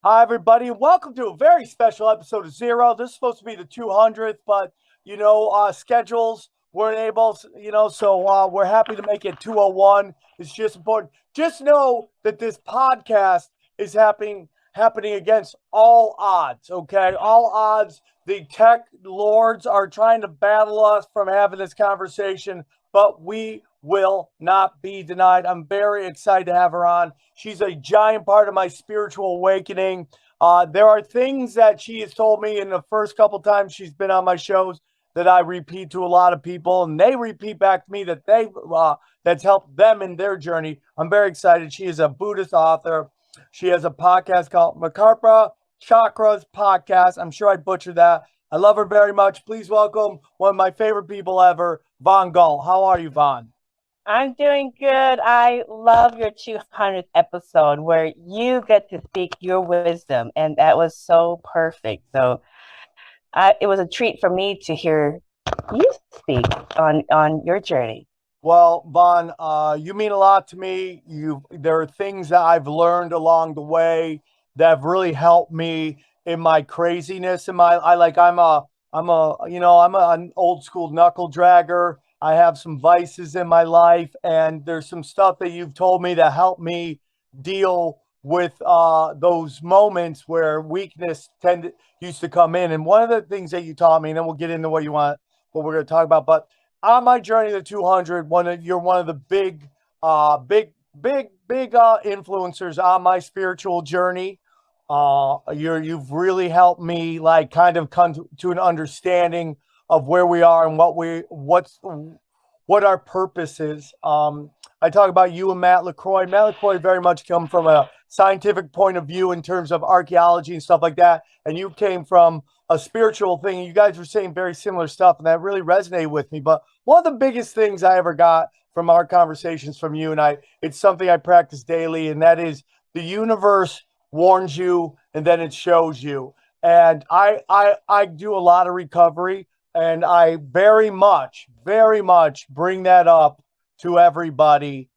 Hi, everybody, and welcome to a very special episode of Zero. This is supposed to be the 200th, but, schedules weren't able, so we're happy to make it 201. It's just important. Just know that this podcast is happening against all odds, okay? All odds. The tech lords are trying to battle us from having this conversation, but we will not be denied. I'm very excited to have her on. She's a giant part of my spiritual awakening. There are things that she has told me in the first couple times she's been on my shows that I repeat to a lot of people, and they repeat back to me that that's helped them in their journey. I'm very excited. She is a Buddhist author. She has a podcast called Merkaba Chakras Podcast. I'm sure I butchered that. I love her very much. Please welcome one of my favorite people ever, Galt. How are you, Vaughn? I'm doing good. I love your 200th episode where you get to speak your wisdom, and that was so perfect. So it was a treat for me to hear you speak on your journey. Well, Vaughn, you mean a lot to me. There are things that I've learned along the way that have really helped me in my craziness. I'm an old school knuckle dragger. I have some vices in my life, and there's some stuff that you've told me that helped me deal with those moments where weakness used to come in. And one of the things that you taught me, and then we'll get into what we're going to talk about. But on my journey to 200, you're one of the big influencers on my spiritual journey. You've really helped me like kind of come to an understanding of where we are and what our purpose is. I talk about you and Matt LaCroix. Matt LaCroix very much come from a scientific point of view in terms of archaeology and stuff like that. And you came from a spiritual thing. You guys were saying very similar stuff, and that really resonated with me. But one of the biggest things I ever got from our conversations from you and it's something I practice daily, and that is the universe warns you and then it shows you. And I do a lot of recovery, and I very much bring that up to everybody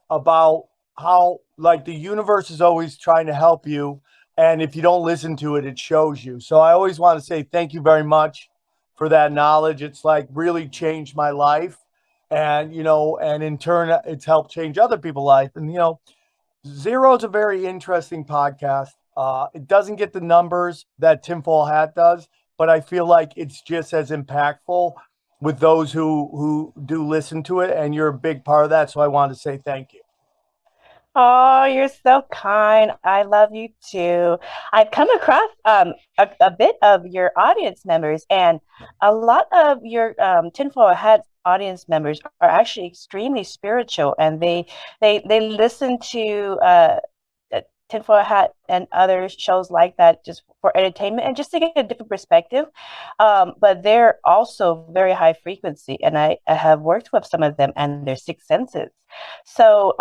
about how like the universe is always trying to help you. And if you don't listen to it, it shows you. So I always want to say thank you very much for that knowledge. It's like really changed my life. And, and in turn, it's helped change other people's life. And, Zero is a very interesting podcast. It doesn't get the numbers that Tinfoil Hat does, but I feel like it's just as impactful with those who do listen to it. And you're a big part of that. So I want to say thank you. Oh, you're so kind. I love you too. I've come across a bit of your audience members, and a lot of your Tinfoil Hat audience members are actually extremely spiritual, and they listen to Tinfoil Hat and other shows like that just for entertainment and just to get a different perspective. But they're also very high frequency, and I have worked with some of them and their sixth senses. So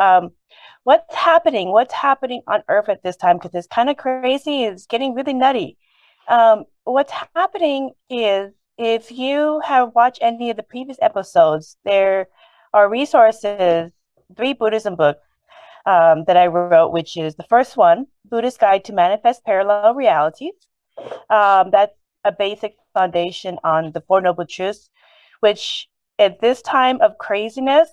what's happening on Earth at this time, because it's kind of crazy, it's getting really nutty. What's happening is, if you have watched any of the previous episodes, there are resources, 3 Buddhism books that I wrote, which is the first one, Buddhist Guide to Manifest Parallel Realities. That's a basic foundation on the Four Noble Truths, which at this time of craziness,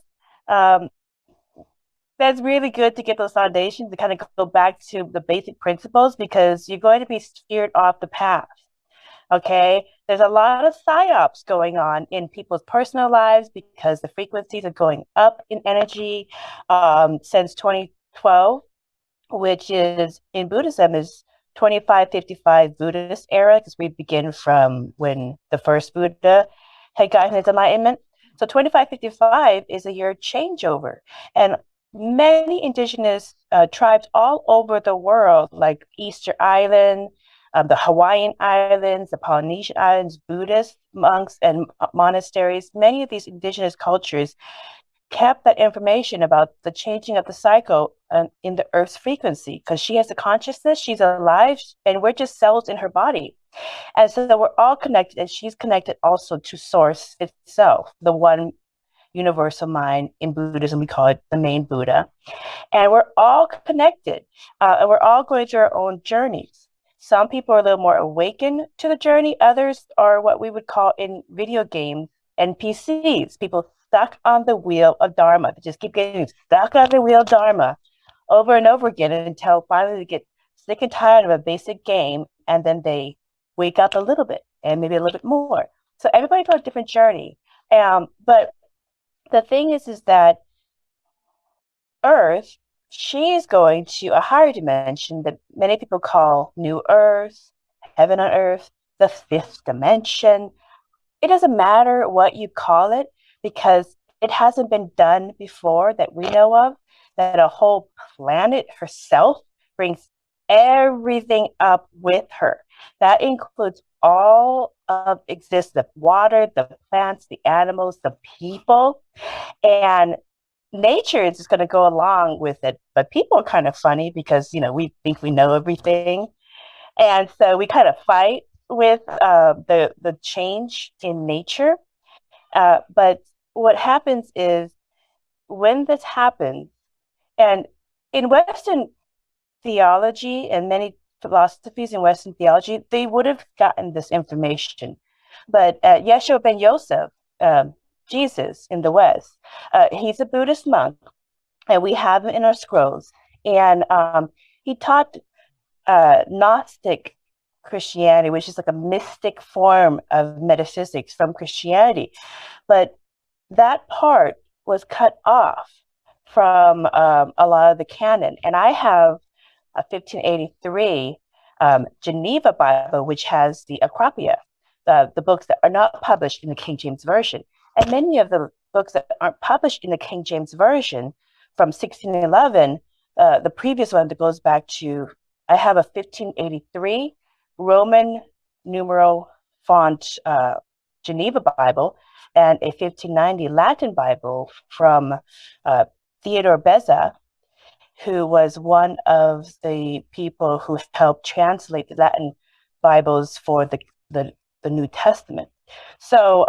that's really good to get those foundations to kind of go back to the basic principles, because you're going to be steered off the path. Okay, there's a lot of psyops going on in people's personal lives because the frequencies are going up in energy since 2012, which is in Buddhism is 2555 Buddhist era, because we begin from when the first Buddha had gotten his enlightenment. So 2555 is a year of changeover, and many indigenous tribes all over the world, like Easter Island, the Hawaiian Islands, the Polynesian Islands, Buddhist monks and monasteries, many of these indigenous cultures kept that information about the changing of the cycle in the Earth's frequency, because she has a consciousness, she's alive, and we're just cells in her body. And so that we're all connected, and she's connected also to Source itself, the one universal mind. In Buddhism, we call it the main Buddha. And we're all connected, and we're all going through our own journeys. Some people are a little more awakened to the journey. Others are what we would call in video games NPCs, people stuck on the wheel of Dharma. They just keep getting stuck on the wheel of Dharma over and over again until finally they get sick and tired of a basic game, and then they wake up a little bit and maybe a little bit more. So everybody's on a different journey. But the thing is that Earth, she's going to a higher dimension that many people call New Earth, Heaven on Earth, the fifth dimension. It doesn't matter what you call it because it hasn't been done before that we know of, that a whole planet herself brings everything up with her. That includes all of existence, the water, the plants, the animals, the people, and nature is just going to go along with it. But people are kind of funny because, we think we know everything. And so we kind of fight with the change in nature. But what happens is when this happens, and in Western theology and many philosophies in Western theology, they would have gotten this information. But Yeshua ben Yosef, Jesus in the West, he's a Buddhist monk, and we have him in our scrolls. And he taught Gnostic Christianity, which is like a mystic form of metaphysics from Christianity. But that part was cut off from a lot of the canon. And I have a 1583 Geneva Bible, which has the Acropia, the books that are not published in the King James Version. And many of the books that aren't published in the King James Version from 1611, the previous one that goes back to, I have a 1583 Roman numeral font Geneva Bible and a 1590 Latin Bible from Theodore Beza, who was one of the people who helped translate the Latin Bibles for the New Testament. So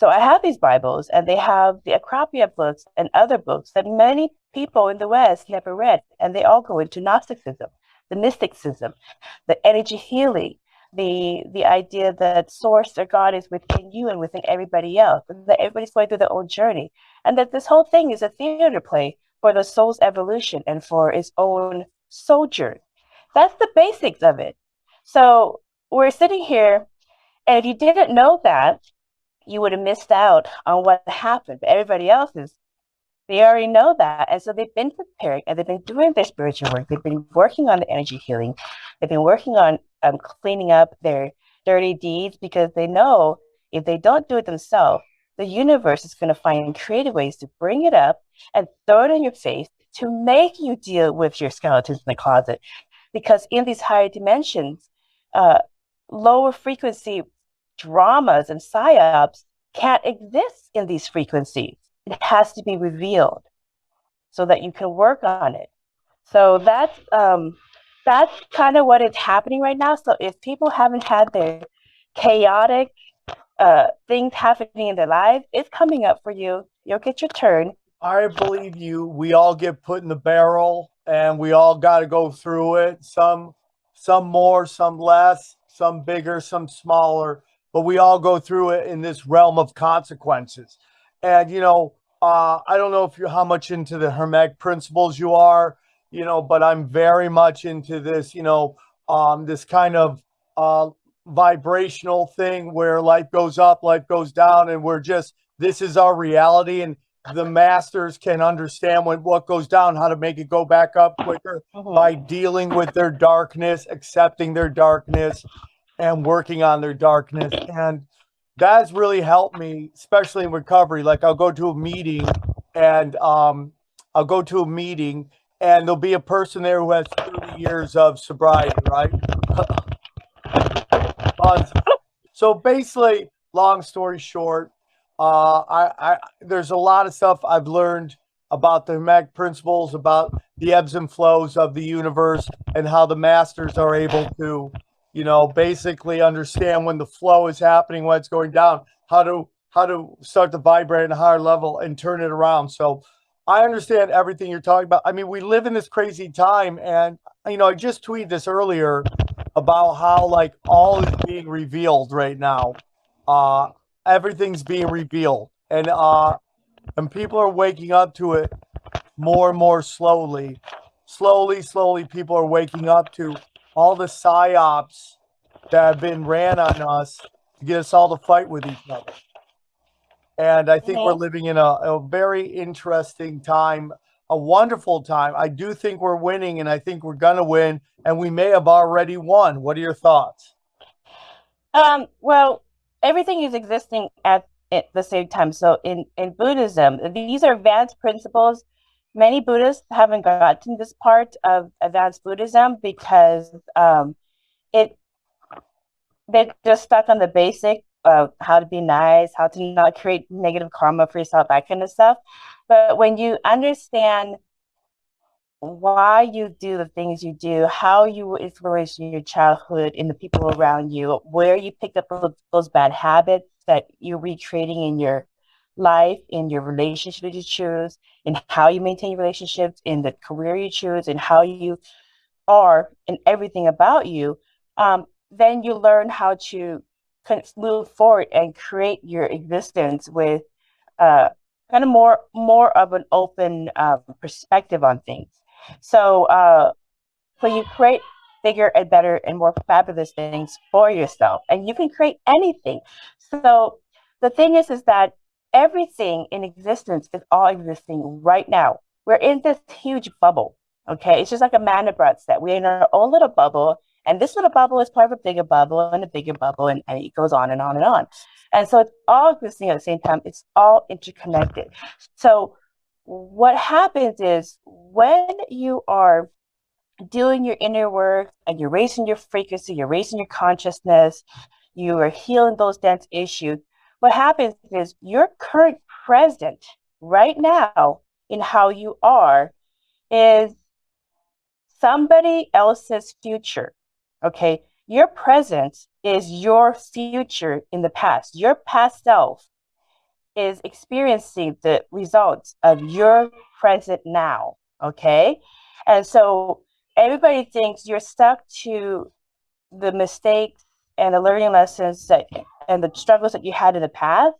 I have these Bibles, and they have the Acropia books and other books that many people in the West never read, and they all go into Gnosticism, the mysticism, the energy healing, the idea that source or God is within you and within everybody else, and that everybody's going through their own journey, and that this whole thing is a theater play for the soul's evolution and for its own sojourn. That's the basics of it. So we're sitting here, and if you didn't know that, you would have missed out on what happened. But everybody else they already know that. And so they've been preparing, and they've been doing their spiritual work. They've been working on the energy healing. They've been working on cleaning up their dirty deeds, because they know if they don't do it themselves, the universe is going to find creative ways to bring it up and throw it in your face to make you deal with your skeletons in the closet. Because in these higher dimensions, lower frequency dramas and psyops can't exist in these frequencies. It has to be revealed so that you can work on it. So that's kind of what is happening right now. So if people haven't had their chaotic things happening in their lives, it's coming up for you. You'll get your turn. I believe you. We all get put in the barrel, and we all got to go through it. Some more, some less, some bigger, some smaller, but we all go through it in this realm of consequences. And, I don't know how much into the Hermetic principles you are, but I'm very much into this, this kind of vibrational thing where life goes up, life goes down, and this is our reality. And the masters can understand what goes down, how to make it go back up quicker by dealing with their darkness, accepting their darkness, and working on their darkness. And that's really helped me, especially in recovery. Like I'll go to a meeting, and there'll be a person there who has 30 years of sobriety, right? So basically, long story short, there's a lot of stuff I've learned about the Hermetic principles, about the ebbs and flows of the universe, and how the masters are able to, basically understand when the flow is happening, when it's going down, how to start to vibrate at a higher level and turn it around. So I understand everything you're talking about. I mean, we live in this crazy time, and I just tweeted this earlier. about how like all is being revealed right now. Everything's being revealed, and people are waking up to it more and more slowly. Slowly, people are waking up to all the psyops that have been ran on us to get us all to fight with each other. And I think we're living in a very interesting time, a wonderful time. I do think we're winning, and I think we're going to win, and we may have already won. What are your thoughts? Well, everything is existing at the same time. So in Buddhism, these are advanced principles. Many Buddhists haven't gotten this part of advanced Buddhism because it they're just stuck on the basic of how to be nice, how to not create negative karma for yourself, that kind of stuff. But when you understand why you do the things you do, how you were influenced in your childhood, in the people around you, where you picked up those bad habits that you're recreating in your life, in your relationship you choose, in how you maintain your relationships, in the career you choose, and how you are in everything about you, then you learn how to move forward and create your existence with kind of more of an open perspective on things. So so you create bigger and better and more fabulous things for yourself, and you can create anything. So the thing is that everything in existence is all existing right now. We're in this huge bubble. Okay, it's just like a Mandelbrot set. We're in our own little bubble, and this little bubble is part of a bigger bubble and a bigger bubble, and it goes on and on and on. And so it's all existing at the same time. It's all interconnected. So what happens is when you are doing your inner work and you're raising your frequency, you're raising your consciousness, you are healing those dense issues, what happens is your current present right now in how you are is somebody else's future. Okay, your present is your future in the past. Your past self is experiencing the results of your present now. Okay, and so everybody thinks you're stuck to the mistakes and the learning lessons that and the struggles that you had in the past,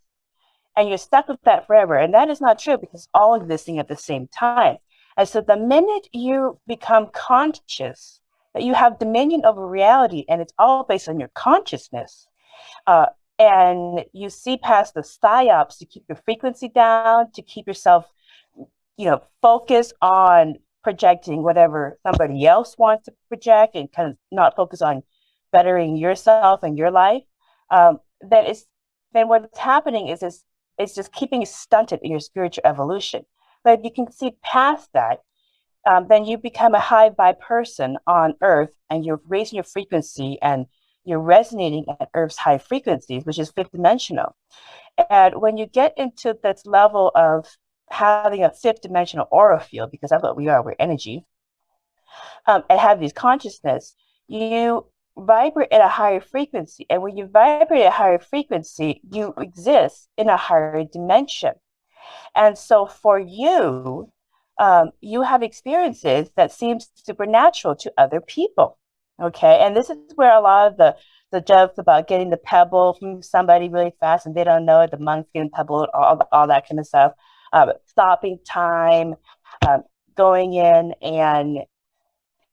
and you're stuck with that forever. And that is not true because all existing at the same time. And so the minute you become conscious that you have dominion over reality and it's all based on your consciousness, and you see past the psyops to keep your frequency down, to keep yourself, focus on projecting whatever somebody else wants to project and kind of not focus on bettering yourself and your life, then what's happening is it's just keeping you stunted in your spiritual evolution. But if you can see past that, then you become a high vibe person on Earth, and you're raising your frequency and you're resonating at Earth's high frequencies, which is fifth dimensional. And when you get into this level of having a fifth dimensional aura field, because that's what we are, we're energy, and have these consciousness, you vibrate at a higher frequency. And when you vibrate at a higher frequency, you exist in a higher dimension. And so for you, you have experiences that seem supernatural to other people. Okay. And this is where a lot of the jokes about getting the pebble from somebody really fast and they don't know it, the monks getting pebbled, all that kind of stuff, stopping time, going in and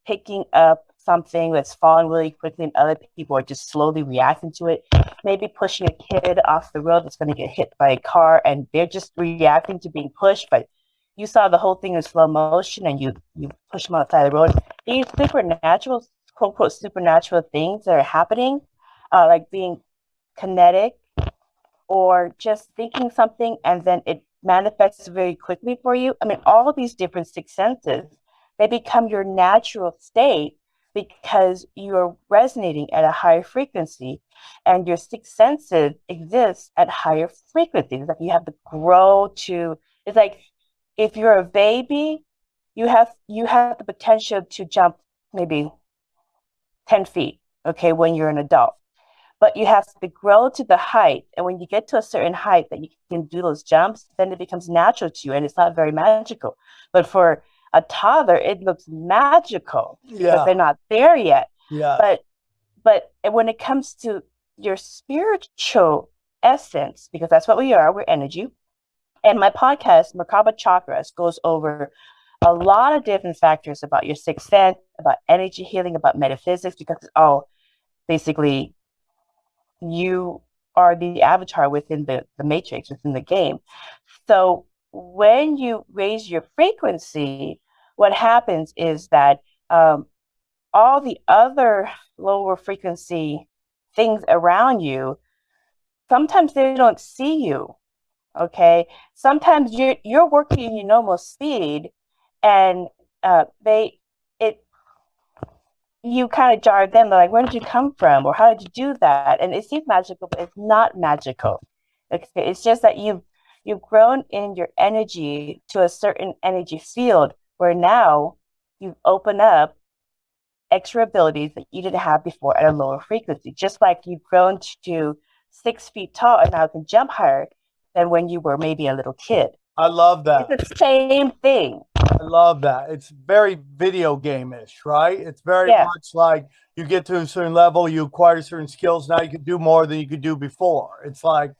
picking up something that's falling really quickly and other people are just slowly reacting to it. Maybe pushing a kid off the road that's going to get hit by a car and they're just reacting to being pushed, but you saw the whole thing in slow motion and you push them outside the road. These supernatural, quote unquote, supernatural things that are happening, like being kinetic or just thinking something and then it manifests very quickly for you. I mean, all of these different six senses, they become your natural state because you're resonating at a higher frequency and your six senses exist at higher frequencies. It's like you have to grow to, it's like if you're a baby, you have the potential to jump maybe 10 feet, okay, when you're an adult. But you have to grow to the height. And when you get to a certain height that you can do those jumps, then it becomes natural to you and it's not very magical. But for a toddler, it looks magical because they're not there yet. Yeah. But But when it comes to your spiritual essence, because that's what we are, we're energy. And my podcast, Merkaba Chakras, goes over a lot of different factors about your sixth sense, about energy healing, about metaphysics, because it's all basically you are the avatar within the matrix, within the game. So when you raise your frequency, what happens is that all the other lower frequency things around you, sometimes they don't see you. Okay, sometimes you're working in your normal speed, and you kind of jar them. They're like, where did you come from, or how did you do that? And it seems magical, but it's not magical. Okay, it's just that you've grown in your energy to a certain energy field where now you open up extra abilities that you didn't have before at a lower frequency. Just like you've grown to 6 feet tall and now can jump higher than when you were maybe a little kid. I love that. It's the same thing. I love that. It's very video game-ish, right? It's very much like you get to a certain level, you acquire certain skills. Now you can do more than you could do before. It's like,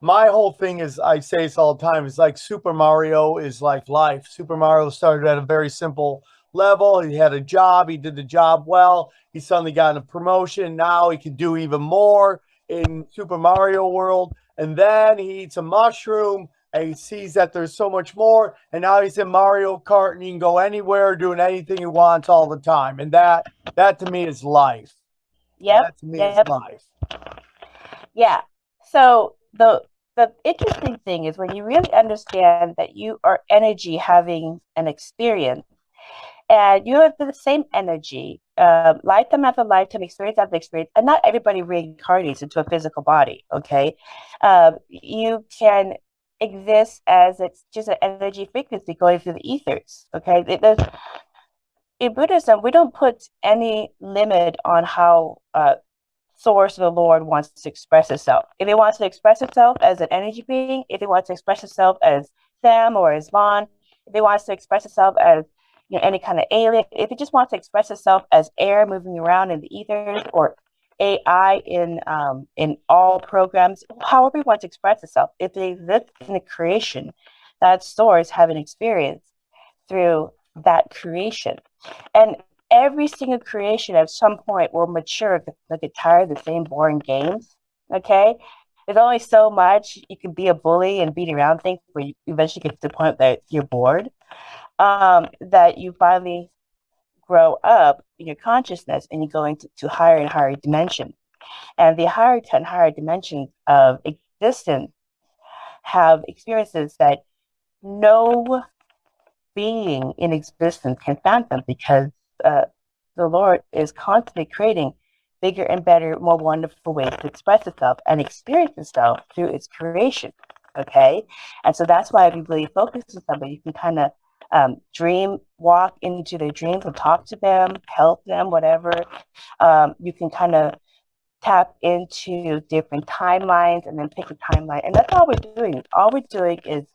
my whole thing is, I say this all the time, it's like Super Mario is like life. Super Mario started at a very simple level. He had a job. He did the job well. He suddenly got a promotion. Now he can do even more in Super Mario World. And then he eats a mushroom and he sees that there's so much more. And now he's in Mario Kart and he can go anywhere, doing anything he wants all the time. And that to me is life. Yep. That to me is life. Yeah. So the interesting thing is when you really understand that you are energy having an experience, and you have the same energy, lifetime after lifetime, experience after experience, and not everybody reincarnates into a physical body, okay? You can exist as it's just an energy frequency going through the ethers, okay? In Buddhism, we don't put any limit on how source of the Lord wants to express itself. If it wants to express itself as an energy being, if it wants to express itself as Sam or as Vaughn, if it wants to express itself as any kind of alien, if it just wants to express itself as air moving around in the ethers, or AI in all programs, however it wants to express itself, if they exist in the creation, that source have an experience through that creation. And every single creation at some point will mature, like get tired of the same boring games. Okay, there's only so much you can be a bully and beat around things where you eventually get to the point that you're bored. That you finally grow up in your consciousness and you go into higher and higher dimensions. And the higher and higher dimensions of existence have experiences that no being in existence can fathom, because the Lord is constantly creating bigger and better, more wonderful ways to express itself and experience itself through its creation. Okay, and so that's why we really focus on somebody. You can kind of walk into their dreams and talk to them, help them, whatever. You can kind of tap into different timelines and then pick a timeline. And that's all we're doing. All we're doing is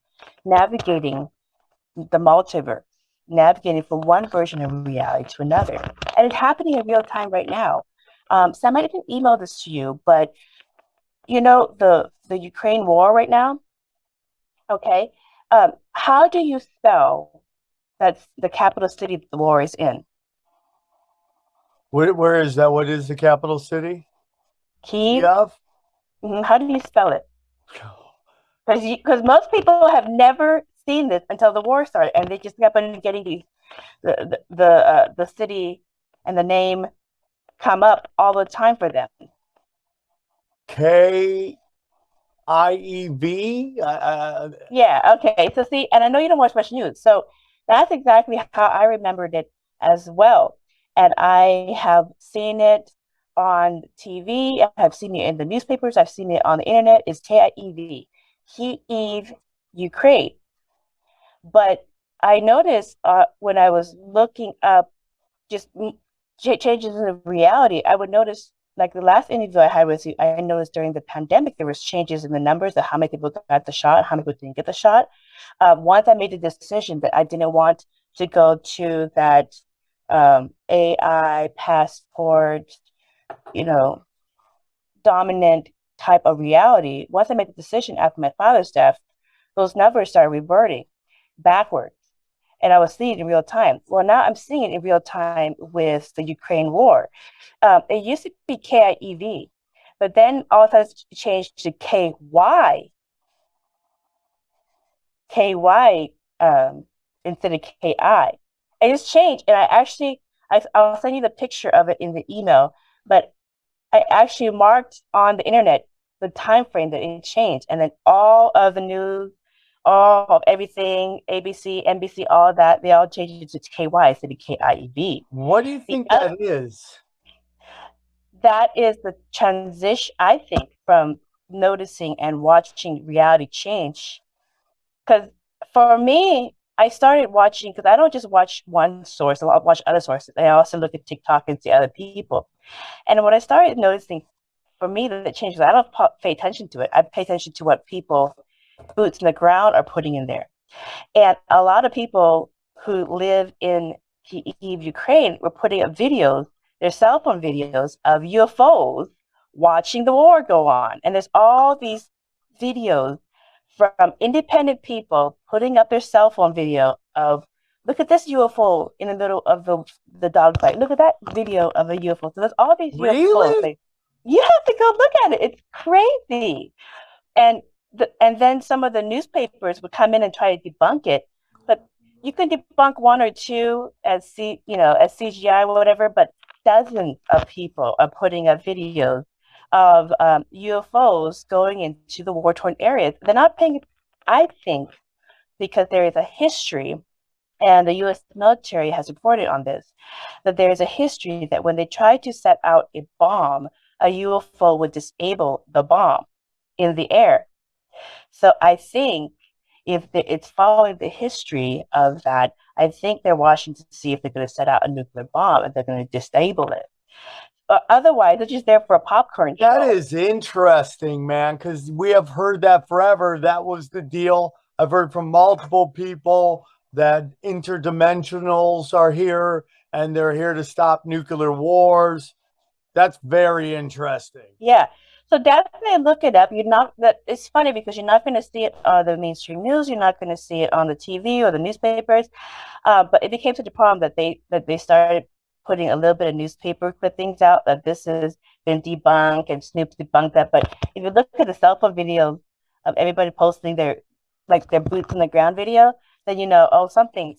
navigating the multiverse, navigating from one version of reality to another. And it's happening in real time right now. Sam, I didn't email this to you, but the Ukraine war right now, okay? How do you spell that's the capital city the war is in? Where is that? What is the capital city? Kyiv. Kyiv? How do you spell it? Because most people have never seen this until the war started, and they just kept on getting the city and the name come up all the time for them. Kiev. Yeah. Okay. So see, and I know you don't watch much news, so that's exactly how I remembered it as well. And I have seen it on TV. I've seen it in the newspapers. I've seen it on the internet. It's Kyiv, Kyiv, Ukraine. But I noticed when I was looking up just changes in reality, I would notice, like the last interview I had with you, I noticed during the pandemic, there was changes in the numbers of how many people got the shot, how many people didn't get the shot. Once I made the decision that I didn't want to go to that AI passport dominant type of reality, once I made the decision after my father's death, those numbers started reverting backwards. And I was seeing it in real time. Well, now I'm seeing it in real time with the Ukraine war. It used to be KIEV, but then all of a sudden it changed to KY instead of KI. It just changed. And I'll send you the picture of it in the email, but I actually marked on the internet the time frame that it changed, and then all of the news, all of everything, ABC, NBC, all of that, they all changed it to KY instead of KIEV. What do you think that is? That is the transition, I think, from noticing and watching reality change. Because for me, I started watching, because I don't just watch one source, I'll watch other sources. I also look at TikTok and see other people. And when I started noticing, for me, that changes, I don't pay attention to it. I pay attention to what people, boots in the ground, are putting in there. And a lot of people who live in Kyiv, Ukraine, were putting up videos, their cell phone videos of UFOs watching the war go on. And there's all these videos from independent people putting up their cell phone video of, look at this UFO in the middle of the dogfight. Look at that video of a UFO. So there's all these UFOs. Like, you have to go look at it. It's crazy. And then some of the newspapers would come in and try to debunk it, but you can debunk one or two as CGI or whatever. But dozens of people are putting up videos of UFOs going into the war-torn areas. They're not paying, I think, because there is a history, and the U.S. military has reported on this, that there is a history that when they try to set out a bomb, a UFO would disable the bomb in the air. So I think if it's following the history of that, I think they're watching to see if they're going to set out a nuclear bomb and they're going to disable it. Otherwise, they're just there for a popcorn show. That is interesting, man, because we have heard that forever. That was the deal. I've heard from multiple people that interdimensionals are here and they're here to stop nuclear wars. That's very interesting. Yeah. So definitely look it up. It's funny because you're not going to see it on the mainstream news. You're not going to see it on the TV or the newspapers. But it became such a problem that they started putting a little bit of newspaper clippings out that this has been debunked and Snoop debunked that. But if you look at the cell phone videos of everybody posting their boots on the ground video, then something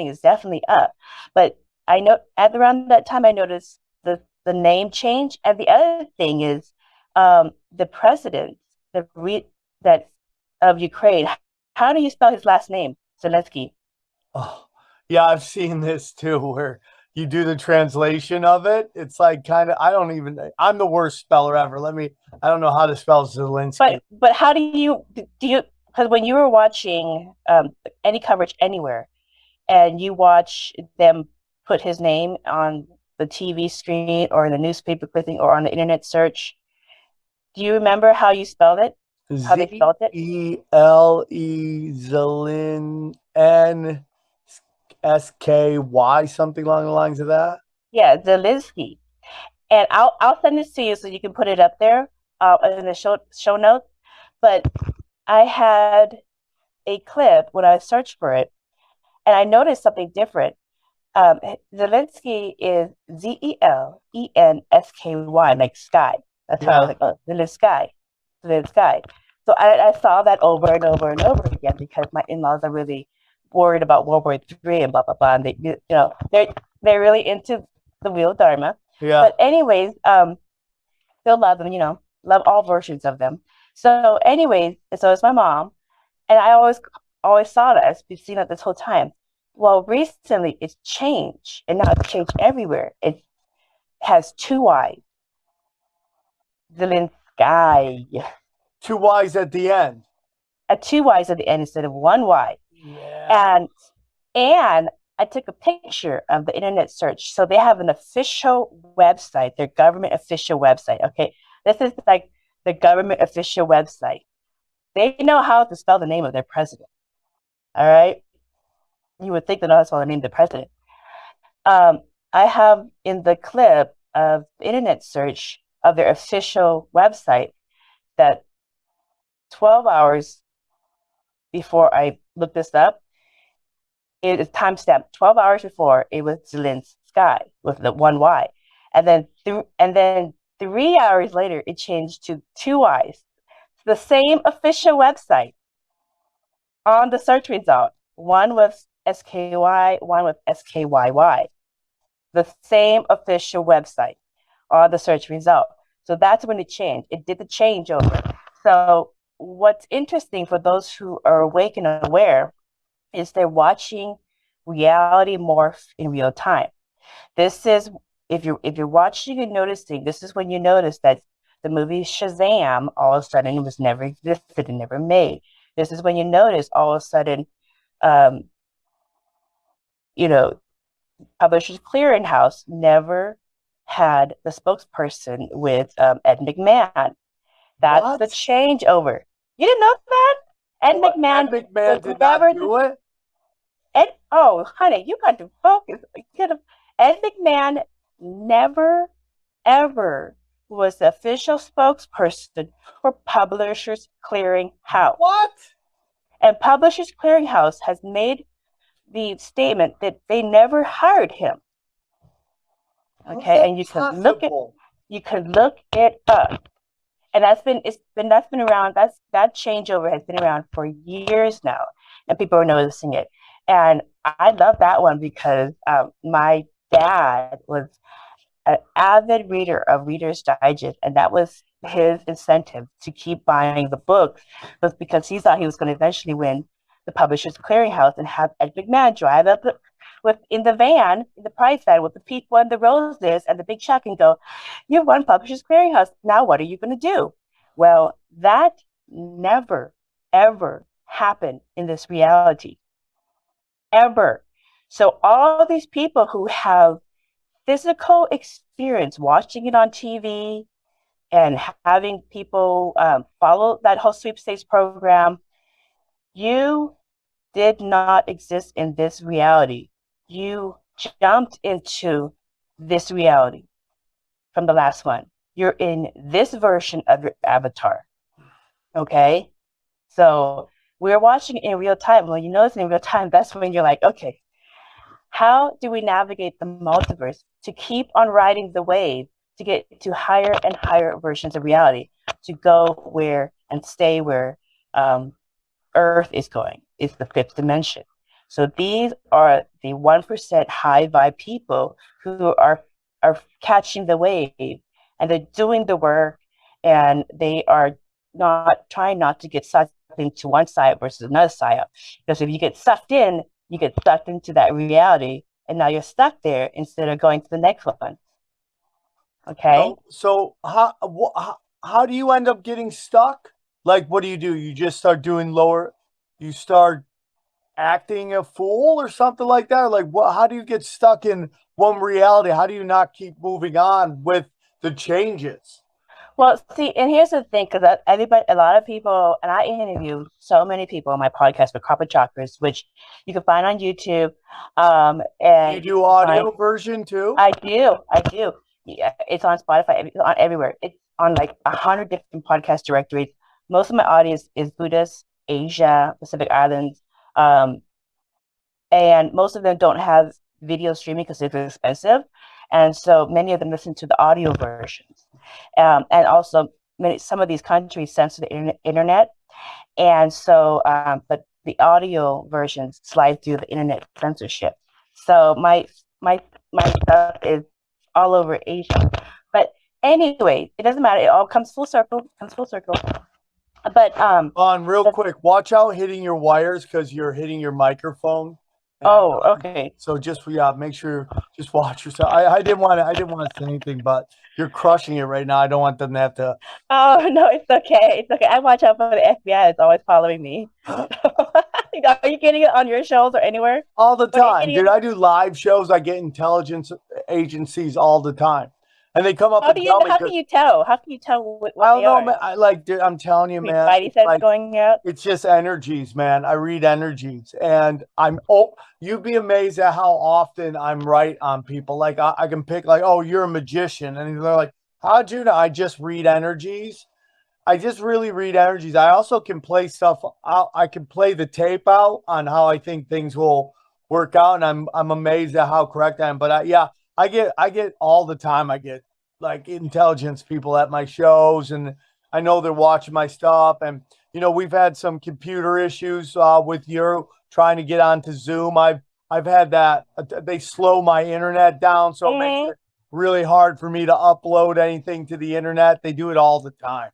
is definitely up. But I know at around that time I noticed the name change. And the other thing is the president of Ukraine. How do you spell his last name? Zelensky. Oh, yeah, I've seen this too, where you do the translation of it. It's like I'm the worst speller ever. I don't know how to spell Zelensky. But how do you, because when you were watching any coverage anywhere and you watch them put his name on the TV screen or in the newspaper clipping or on the internet search, do you remember how you spelled it? How they spelled it? ZELE Zelin NSKY, something along the lines of that. Yeah, Zelensky. And I'll send this to you so you can put it up there in the show notes. But I had a clip when I searched for it, and I noticed something different. Zelensky is ZELENSKY, like sky. That's how I was like, oh, Zelensky. So I saw that over and over and over again because my in-laws are really worried about World War III and blah blah blah, and they're really into the wheel Dharma. Yeah. But anyways, they'll love them, love all versions of them. So anyways, so it's my mom, and I always saw that. I've seen it this whole time. Well, recently it's changed, and now it's changed everywhere. It has two Y's. Zelensky. Two Y's at the end. Two Y's at the end instead of one Y. Yeah. And I took a picture of the internet search. So they have an official website, their government official website. Okay. This is like the government official website. They know how to spell the name of their president. All right. You would think they know how to spell the name of the president. I have in the clip of internet search of their official website that 12 hours before I looked this up, it is timestamped 12 hours before it was Zelen's sky with the one Y. And then 3 hours later, it changed to two Y's. The same official website on the search result, one with SKY, one with SKYY. The same official website on the search result. So that's when it changed. It did the changeover. So what's interesting for those who are awake and aware is they're watching reality morph in real time. This is, if you're watching and noticing, this is when you notice that the movie Shazam all of a sudden it was never existed and never made. This is when you notice all of a sudden, Publishers Clearinghouse never had the spokesperson with Ed McMahon. That's the changeover. You didn't know that? Ed McMahon did not do it? Honey, you got to focus. Ed McMahon never, ever was the official spokesperson for Publishers Clearinghouse. What? And Publishers Clearinghouse has made the statement that they never hired him. Okay, and you can look it up. And that's been around. That changeover has been around for years now, and people are noticing it. And I love that one because my dad was an avid reader of Reader's Digest, and that was his incentive to keep buying the book, was because he thought he was going to eventually win the Publishers Clearinghouse and have Ed McMahon drive up in the prize van with the people and the roses and the big check and go, "You won Publishers Clearinghouse. Now what are you going to do?" Well, that never, ever happened in this reality. Ever. So all these people who have physical experience watching it on TV and having people follow that whole sweepstakes program, you did not exist in this reality. You jumped into this reality from the last one. You're in this version of your avatar. Okay? So we're watching it in real time. When you know it's in real time, that's when you're like, okay, how do we navigate the multiverse to keep on riding the wave to get to higher and higher versions of reality, to go where and stay where Earth is going? It's the fifth dimension. So these are the 1% high vibe people who are catching the wave, and they're doing the work, and they are trying not to get sucked into one side versus another side. Because if you get sucked in, you get sucked into that reality, and now you're stuck there instead of going to the next one. Okay. So how do you end up getting stuck? Like, what do? You just start doing you start acting a fool or something like that? Or like, how do you get stuck in one reality? How do you not keep moving on with the changes? Well, see, and here's the thing, because a lot of people, and I interview so many people on my podcast for Corporate Chakras, which you can find on YouTube. And you do audio version too? I do. Yeah, it's on Spotify. It's on everywhere. It's on like 100 different podcast directories. Most of my audience is Buddhist, Asia, Pacific Islands, and most of them don't have video streaming because it's expensive, and so many of them listen to the audio versions. And also, some of these countries censor the internet, and so but the audio versions slide through the internet censorship. So my stuff is all over Asia. But anyway, it doesn't matter. It all comes full circle. But on real quick, watch out hitting your wires because you're hitting your microphone. Oh, okay. So just make sure just watch yourself. I didn't want to say anything, but you're crushing it right now. I don't want them to have to. Oh no, it's okay. It's okay. I watch out for the FBI. It's always following me. Are you getting it on your shows or anywhere? All the time, dude. I do live shows. I get intelligence agencies all the time. and they come up How and do you? tell me How because can you tell? How can you tell what I don't they know, are? man. I like, dude, I'm telling you, Your man. spidey It's sense like going out. it's just energies, man. I read energies, and you'd be amazed at how often I'm right on people. Like I can pick, like, oh, you're a magician, and they're like, how'd you know? I just read energies. I just really read energies. I also can play stuff out. I can play the tape out on how I think things will work out, and I'm amazed at how correct I am. But yeah, I get all the time. I get like intelligence people at my shows, and I know they're watching my stuff. And we've had some computer issues with you trying to get onto Zoom. I've had that. They slow my internet down, so it makes Mm-hmm. it really hard for me to upload anything to the internet. They do it all the time.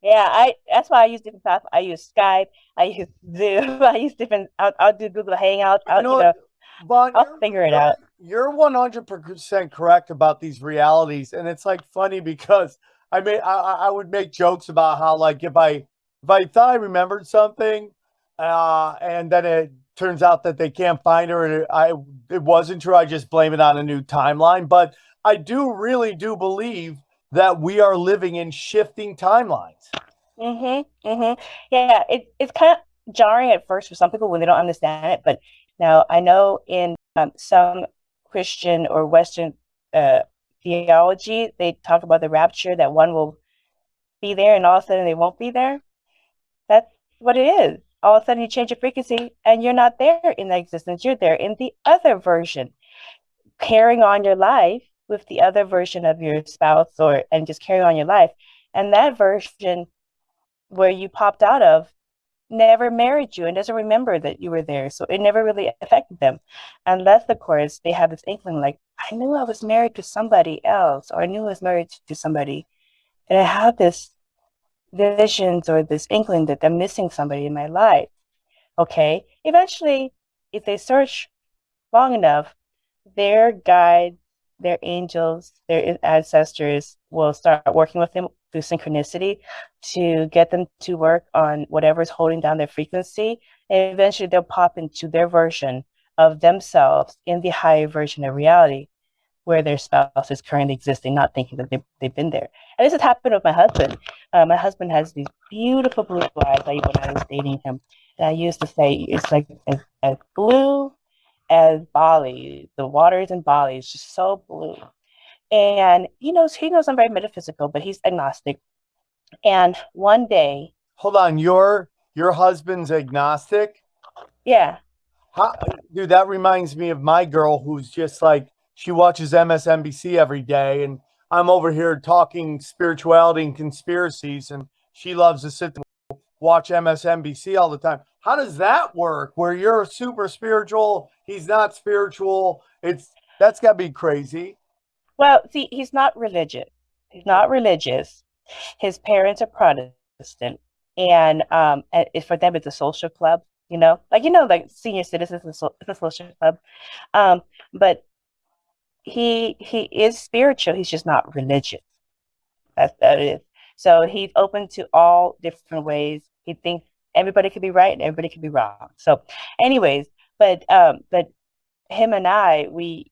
Yeah, that's why I use different platforms. I use Skype, I use Zoom, I use different. I'll do Google Hangouts. You know what, Vaughn, I'll figure it out. you're 100% correct about these realities, and it's like funny because I would make jokes about how, like, if I thought I remembered something, and then it turns out that they can't find her, and it wasn't true. I just blame it on a new timeline. But I do really do believe that we are living in shifting timelines. Yeah, it's kind of jarring at first for some people when they don't understand it. But now I know in some Christian or Western theology, they talk about the rapture, that one will be there and all of a sudden they won't be there. That's what it is. All of a sudden you change your frequency and you're not there in that existence. You're there in the other version, carrying on your life with the other version of your spouse, and just carry on your life. And that version where you popped out of never married you and doesn't remember that you were there. So it never really affected them. Unless, of course, they have this inkling like, I knew I was married to somebody else, or I knew I was married to somebody. And I have this visions or this inkling that I'm missing somebody in my life. Okay. Eventually, if they search long enough, their guides, their angels, their ancestors will start working with them through synchronicity to get them to work on whatever's holding down their frequency. And eventually they'll pop into their version of themselves in the higher version of reality where their spouse is currently existing, not thinking that they've been there. And this has happened with my husband. My husband has these beautiful blue eyes when I was dating him. And I used to say, it's like as blue as Bali. The waters in Bali is just so blue. And he knows I'm very metaphysical, but he's agnostic. And one day, Hold on, your husband's agnostic? yeah, How, dude, that reminds me of my girl who's just like, she watches MSNBC every day, and I'm over here talking spirituality and conspiracies, and she loves to sit and watch MSNBC all the time. How does that work? Where you're super spiritual, he's not spiritual. That's got to be crazy. well, see, he's not religious. He's not religious. His parents are Protestant, and for them, it's a social club. Like senior citizens, it's a social club. Um, but he is spiritual. He's just not religious. That is. So he's open to all different ways. He thinks everybody could be right and everybody could be wrong. So, anyways, but him and I, we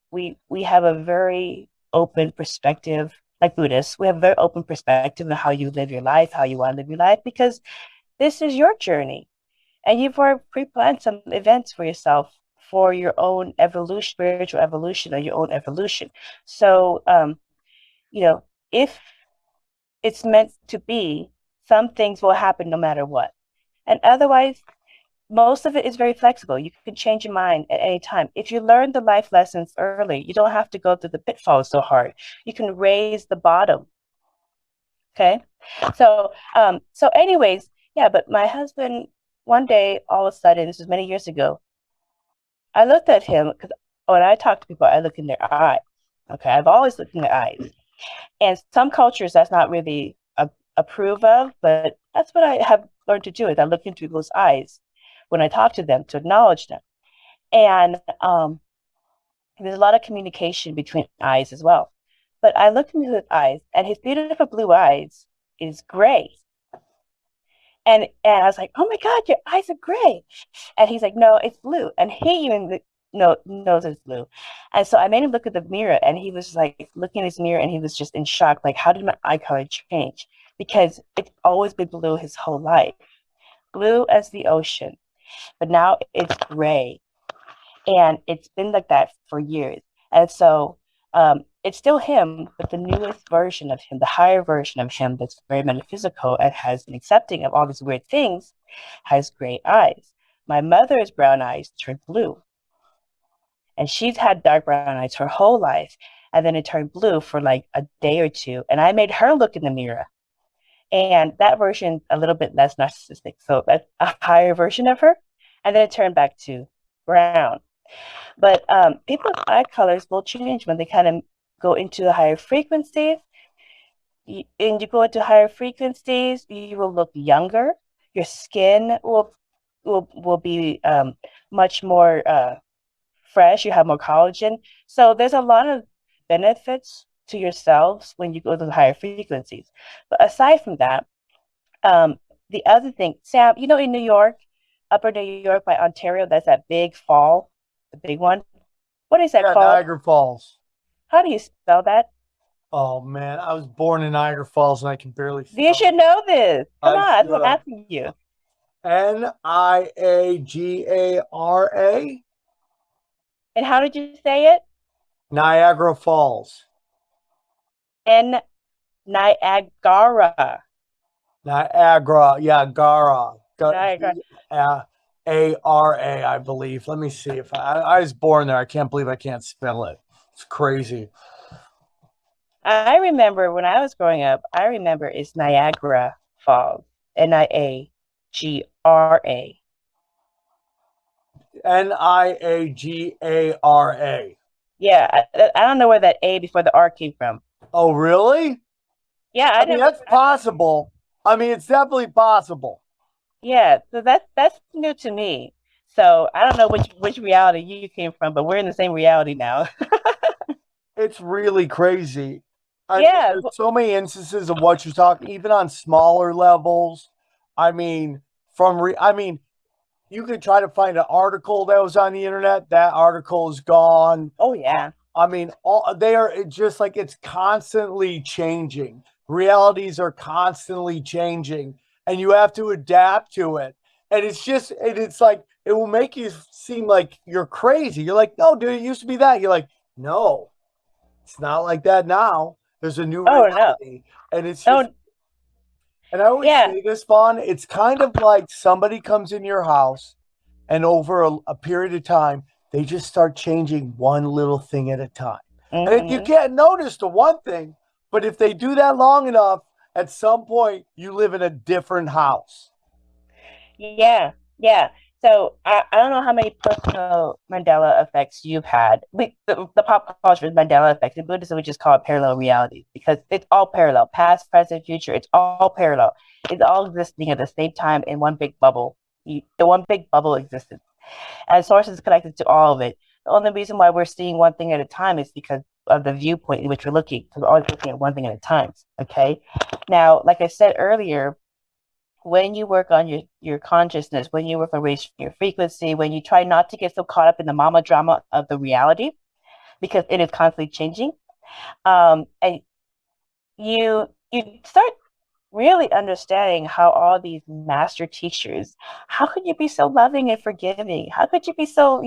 have a very open perspective, like Buddhists. We have a very open perspective on how you live your life, how you want to live your life, because this is your journey, and you've already pre-planned some events for yourself for your own evolution, spiritual evolution, or your own evolution. So, if it's meant to be, some things will happen no matter what. And otherwise, most of it is very flexible. You can change your mind at any time. If you learn the life lessons early, you don't have to go through the pitfalls so hard. You can raise the bottom. Okay. So anyways, yeah, but my husband, one day, all of a sudden, this was many years ago, I looked at him because when I talk to people, I look in their eyes. Okay. I've always looked in their eyes. And some cultures that's not really approve of, but that's what I have learned to do is I look into people's eyes when I talk to them to acknowledge them. And there's a lot of communication between eyes as well. But I looked into his eyes, and his beautiful blue eyes is gray. And I was like, oh my God, your eyes are gray. And he's like, no, it's blue. And he even nose is blue. And so I made him look at the mirror, and he was like looking at his mirror, and he was just in shock. Like, how did my eye color change? Because it's always been blue his whole life, blue as the ocean, but now it's gray, and it's been like that for years. And so it's still him, but the newest version of him, the higher version of him that's very metaphysical and has been accepting of all these weird things, has gray eyes. My mother's brown eyes turned blue. And she's had dark brown eyes her whole life. And then it turned blue for like a day or two. And I made her look in the mirror. And that version, a little bit less narcissistic. So that's a higher version of her. And then it turned back to brown. But people's eye colors will change when they kind of go into the higher frequencies. And you go into higher frequencies, you will look younger. Your skin will be much more fresh. You have more collagen. So there's a lot of benefits to yourselves when you go to the higher frequencies. But aside from that, the other thing, Sam, you know, in New York, upper New York by Ontario, that's that big fall, the big one. What is that called? Niagara Falls. How do you spell that? Oh man, I was born in Niagara Falls and I can barely spell. You should know this. Come on, that's what I'm asking you. Niagara. And how did you say it? Niagara Falls. Niagara. Niagara, yeah, Gara. Niagara. A-R-A, I believe. Let me see if I was born there. I can't believe I can't spell it. It's crazy. I remember when I was growing up, I remember it's Niagara Falls. Niagara. Niagara. Yeah, I don't know where that A before the R came from. Oh, really? Yeah, I mean, that's possible. I mean, it's definitely possible. Yeah, so that's new to me. So I don't know which reality you came from, but we're in the same reality now. It's really crazy. Yeah. There's so many instances of what you're talking, even on smaller levels. I mean, you could try to find an article that was on the internet. That article is gone. Oh yeah. I mean, they are just like it's constantly changing. Realities are constantly changing, and you have to adapt to it. And it's like it will make you seem like you're crazy. You're like, no, dude, it used to be that. You're like, no, it's not like that now. There's a new reality, and it's just. And I always say this, Vaughn, it's kind of like somebody comes in your house and over a period of time, they just start changing one little thing at a time. Mm-hmm. And if you can't notice the one thing, but if they do that long enough, at some point, you live in a different house. Yeah, yeah. So I don't know how many personal Mandela effects you've had. The pop culture is Mandela effects. In Buddhism, we just call it parallel reality because it's all parallel, past, present, future. It's all parallel. It's all existing at the same time in one big bubble. The one big bubble existence. And source is connected to all of it. The only reason why we're seeing one thing at a time is because of the viewpoint in which we're looking. Because we're always looking at one thing at a time. Okay. Now, like I said earlier, when you work on your consciousness, when you work on raising your frequency, when you try not to get so caught up in the mama drama of the reality, because it is constantly changing, and you start really understanding how all these master teachers, how could you be so loving and forgiving? How could you be so,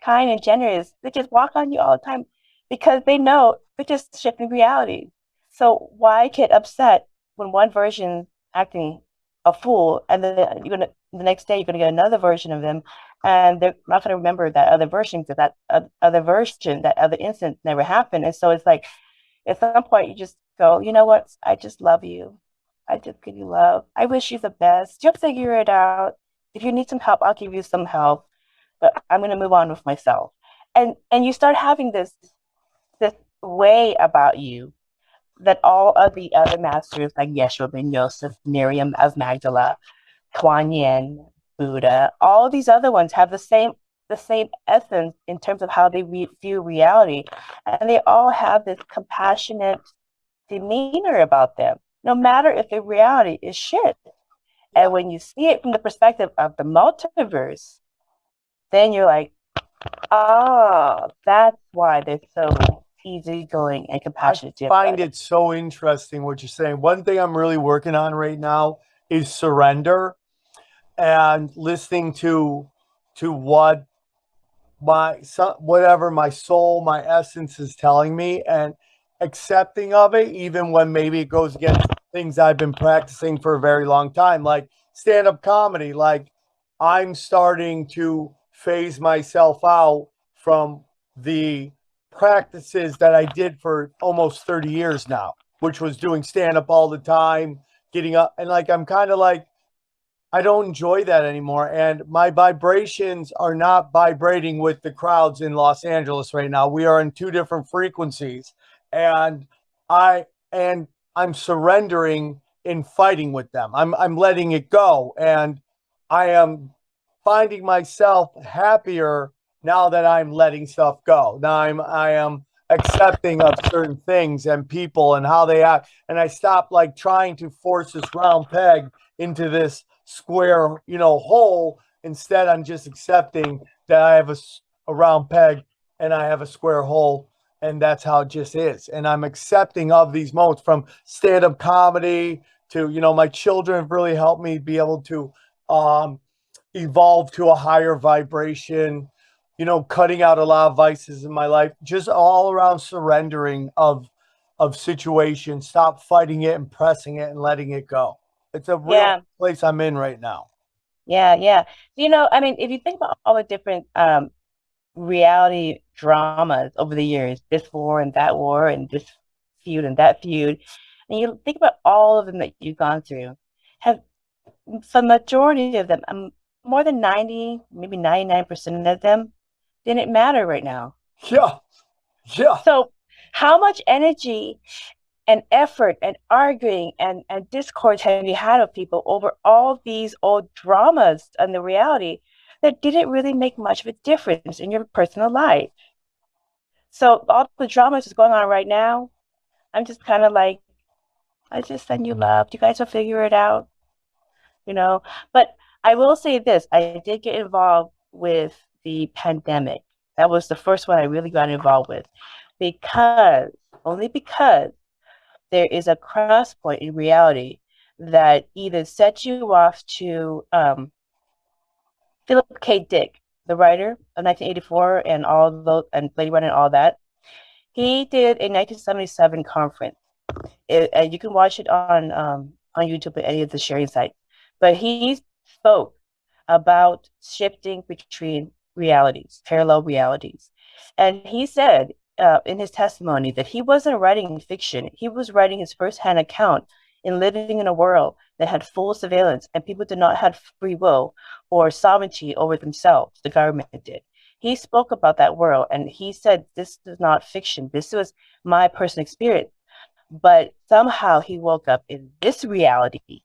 kind and generous? They just walk on you all the time because they know they're just shifting reality. So why get upset when one version acting a fool, and then the next day you're gonna get another version of them, and they're not gonna remember that other version because that other version, that other instance never happened. And so it's like at some point you just go, you know what? I just love you. I just give you love. I wish you the best. You'll figure it out. If you need some help, I'll give you some help. But I'm gonna move on with myself. And you start having this way about you that all of the other masters like Yeshua ben Yosef, Miriam of Magdala, Kuan Yin, Buddha, all these other ones have the same essence in terms of how they view reality. And they all have this compassionate demeanor about them, no matter if the reality is shit. And when you see it from the perspective of the multiverse, then you're like, Oh, that's why they're so easygoing and I compassionate to find everybody. it so interesting what you're saying. One thing I'm really working on right now is surrender and listening to what whatever my soul, my essence is telling me, and accepting of it, even when maybe it goes against things I've been practicing for a very long time, like stand-up comedy. Like I'm starting to phase myself out from the practices that I did for almost 30 years now, which was doing stand-up all the time, getting up, and like I'm kind of like I don't enjoy that anymore. And my vibrations are not vibrating with the crowds in Los Angeles right now. We are in two different frequencies. And I and I'm surrendering in fighting with them. I'm letting it go. And I am finding myself happier now that I'm letting stuff go. Now I am accepting of certain things and people and how they act. And I stop like trying to force this round peg into this square, hole. Instead, I'm just accepting that I have a round peg and I have a square hole, and that's how it just is. And I'm accepting of these moments, from stand-up comedy to, my children have really helped me be able to um, evolve to a higher vibration, cutting out a lot of vices in my life, just all around surrendering of situations, stop fighting it and pressing it and letting it go. It's a real Yeah, place I'm in right now. yeah, yeah. I mean, if you think about all the different reality dramas over the years, this war and this feud and that feud, and you think about all of them that you've gone through, have for the majority of them, more than 90, maybe 99% of them didn't matter right now. Yeah, yeah, So how much energy and effort and arguing and discourse have you had with people over all these old dramas and the reality that didn't really make much of a difference in your personal life? So all the dramas is going on right now. I'm just kind of like, I just send you love. You guys will figure it out, you know. But I will say this: I did get involved with the pandemic. That was the first one I really got involved with, because only because there is a cross point in reality that either sets you off to Philip K. Dick, the writer of 1984 and all those and Blade Runner and all that. He did a 1977 conference. And you can watch it on YouTube or any of the sharing sites. But he spoke about shifting between realities, parallel realities. And he said in his testimony that he wasn't writing fiction, he was writing his firsthand account in living in a world that had full surveillance and people did not have free will or sovereignty over themselves. The government did. He spoke about that world and he said, this is not fiction. This was my personal experience. But somehow he woke up in this reality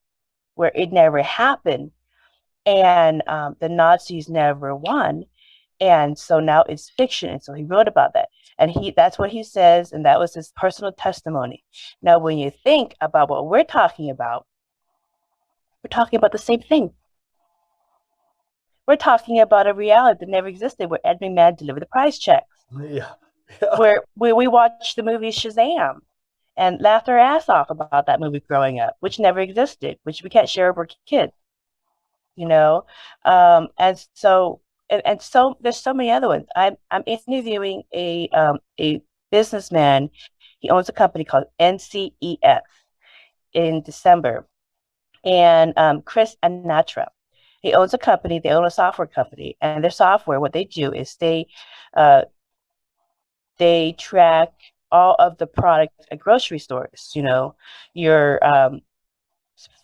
where it never happened and the Nazis never won. And so now it's fiction. And so he wrote about that. And that's what he says, and that was his personal testimony. Now, when you think about what we're talking about the same thing. We're talking about a reality that never existed where Ed McMahon delivered the prize checks, yeah, yeah. where we watched the movie Shazam and laughed our ass off about that movie growing up, which never existed, which we can't share with our kids, you know? And so so there's so many other ones. I'm interviewing a businessman. He owns a company called NCEF in December, and Chris Anatra. He owns a company. They own a software company, and their software, what they do is uh, they track all of the products at grocery stores. You know, your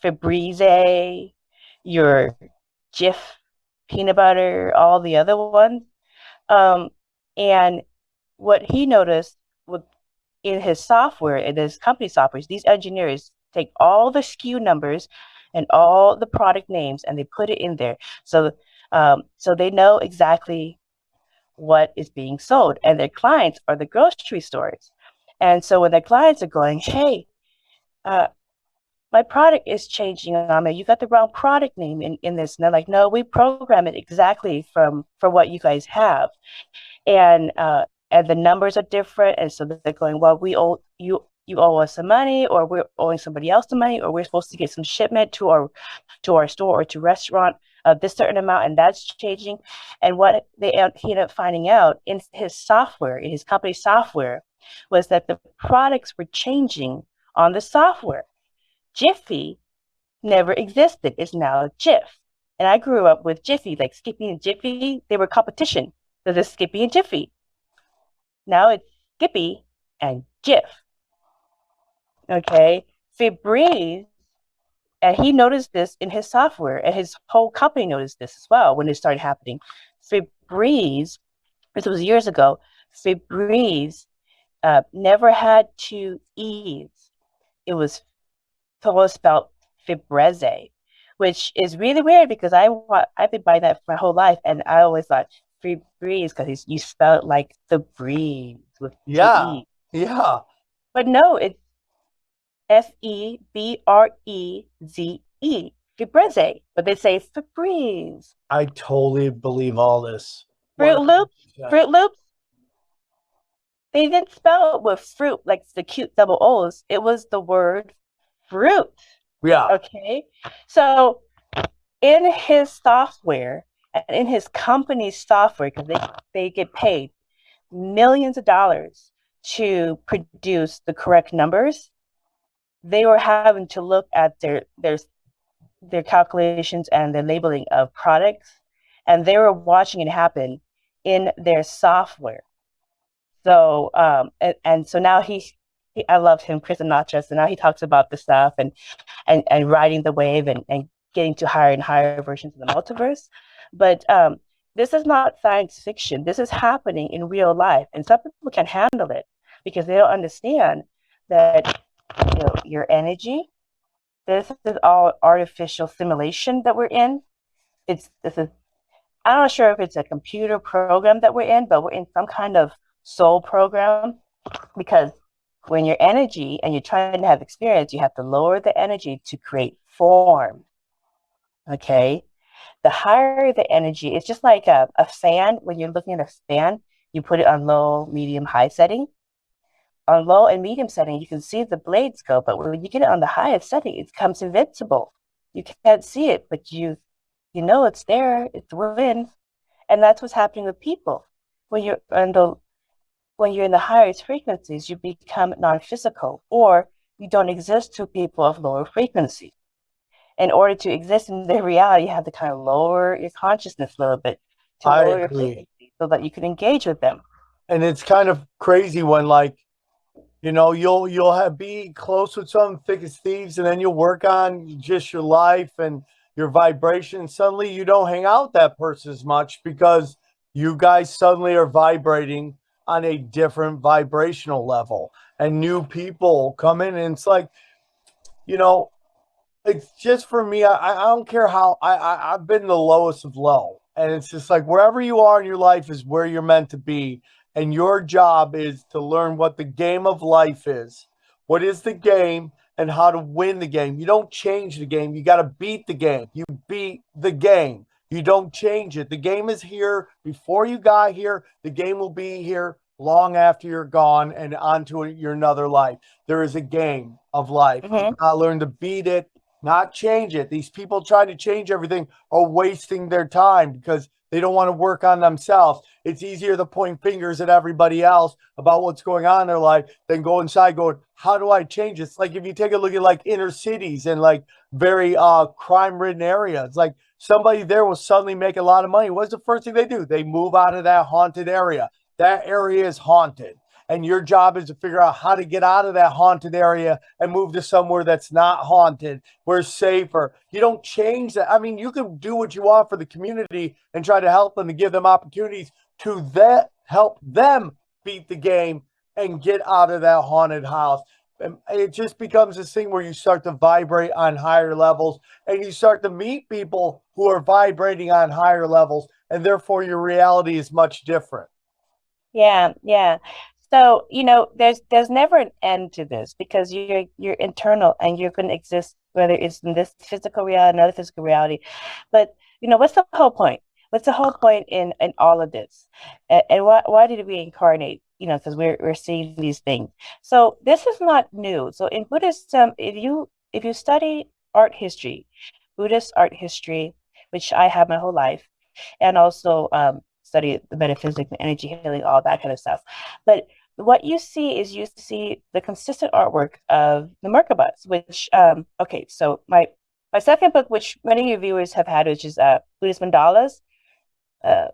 Febreze, your Jif peanut butter, all the other ones. Um, and what he noticed with in his software, in his company software, these engineers take all the SKU numbers and all the product names and they put it in there. So they know exactly what is being sold. And their clients are the grocery stores. And so when their clients are going, hey, uh, my product is changing on me. You got the wrong product name in this. And they're like, no, we program it exactly for what you guys have. And the numbers are different. And so they're going, well, you owe us some money, or we're owing somebody else some money, or we're supposed to get some shipment to our store or to restaurant of this certain amount, and that's changing. And what he ended up finding out in his software, in his company's software, was that the products were changing on the software. Jiffy never existed. It's now Jif. And I grew up with Jiffy, like Skippy and Jiffy. They were competition. So there's Skippy and Jiffy. Now it's Skippy and Jif. Okay. Febreze, and he noticed this in his software, and his whole company noticed this as well when it started happening. Febreze, this was years ago, Febreze never had two E's. It was always spelled Febreze, which is really weird because I've been buying that for my whole life, and I always thought Febreze because you spell it like the breeze with two E's. Yeah. But no, it's Febreze, Febreze, but they say Febreze. I totally believe all this. Fruit Loops, they didn't spell it with fruit like the cute double O's. It was the word fruit. Yeah. Okay. So in his software and in his company's software, because they get paid millions of dollars to produce the correct numbers, they were having to look at their calculations and the labeling of products, and they were watching it happen in their software. So and so now I love him, Chris Anatra. So now he talks about the stuff and riding the wave and getting to higher and higher versions of the multiverse. But this is not science fiction. This is happening in real life, and some people can't handle it because they don't understand that your energy. This is all artificial simulation that we're in. I'm not sure if it's a computer program that we're in, but we're in some kind of soul program, because when your energy and you're trying to have experience, you have to lower the energy to create form. Okay. The higher the energy, it's just like a fan. When you're looking at a fan, you put it on low, medium, high setting. On low and medium setting, you can see the blades go, but when you get it on the highest setting, it becomes invincible. You can't see it, but you know it's there, it's within. And that's what's happening with people. When you're in the highest frequencies, you become non-physical, or you don't exist to people of lower frequency. In order to exist in their reality, you have to kind of lower your consciousness a little bit to lower your frequency so that you can engage with them. And it's kind of crazy when, like, you'll be close with some thick as thieves, and then you'll work on just your life and your vibration. Suddenly you don't hang out with that person as much because you guys suddenly are vibrating on a different vibrational level, and new people come in, and it's like, it's just for me. I don't care how I've been the lowest of low, and it's just like wherever you are in your life is where you're meant to be. And your job is to learn what the game of life is. What is the game and how to win the game. You don't change the game. You got to beat the game. You beat the game. You don't change it. The game is here before you got here. The game will be here long after you're gone and onto your another life. There is a game of life. Mhm. I learn to beat it, not change it. These people trying to change everything are wasting their time because they don't want to work on themselves. It's easier to point fingers at everybody else about what's going on in their life than go inside going, how do I change this? Like if you take a look at like inner cities and like very crime-ridden areas, like somebody there will suddenly make a lot of money. What's the first thing they do? They move out of that haunted area. That area is haunted. And your job is to figure out how to get out of that haunted area and move to somewhere that's not haunted, where it's safer. You don't change that. I mean, you can do what you want for the community and try to help them and give them opportunities to help them beat the game and get out of that haunted house. And it just becomes this thing where you start to vibrate on higher levels and you start to meet people who are vibrating on higher levels, and therefore your reality is much different. Yeah, yeah. So, there's never an end to this because you're internal and you're going to exist whether it's in this physical reality, another physical reality. But what's the whole point? What's the whole point in all of this? And why did we incarnate? Because we're seeing these things. So this is not new. So in Buddhism, if you study art history, Buddhist art history, which I have my whole life, and also study the metaphysics and energy healing, all that kind of stuff. But what you see is the consistent artwork of the Merkabas, which okay, so my second book, which many of your viewers have had, which is Buddhist Mandalas,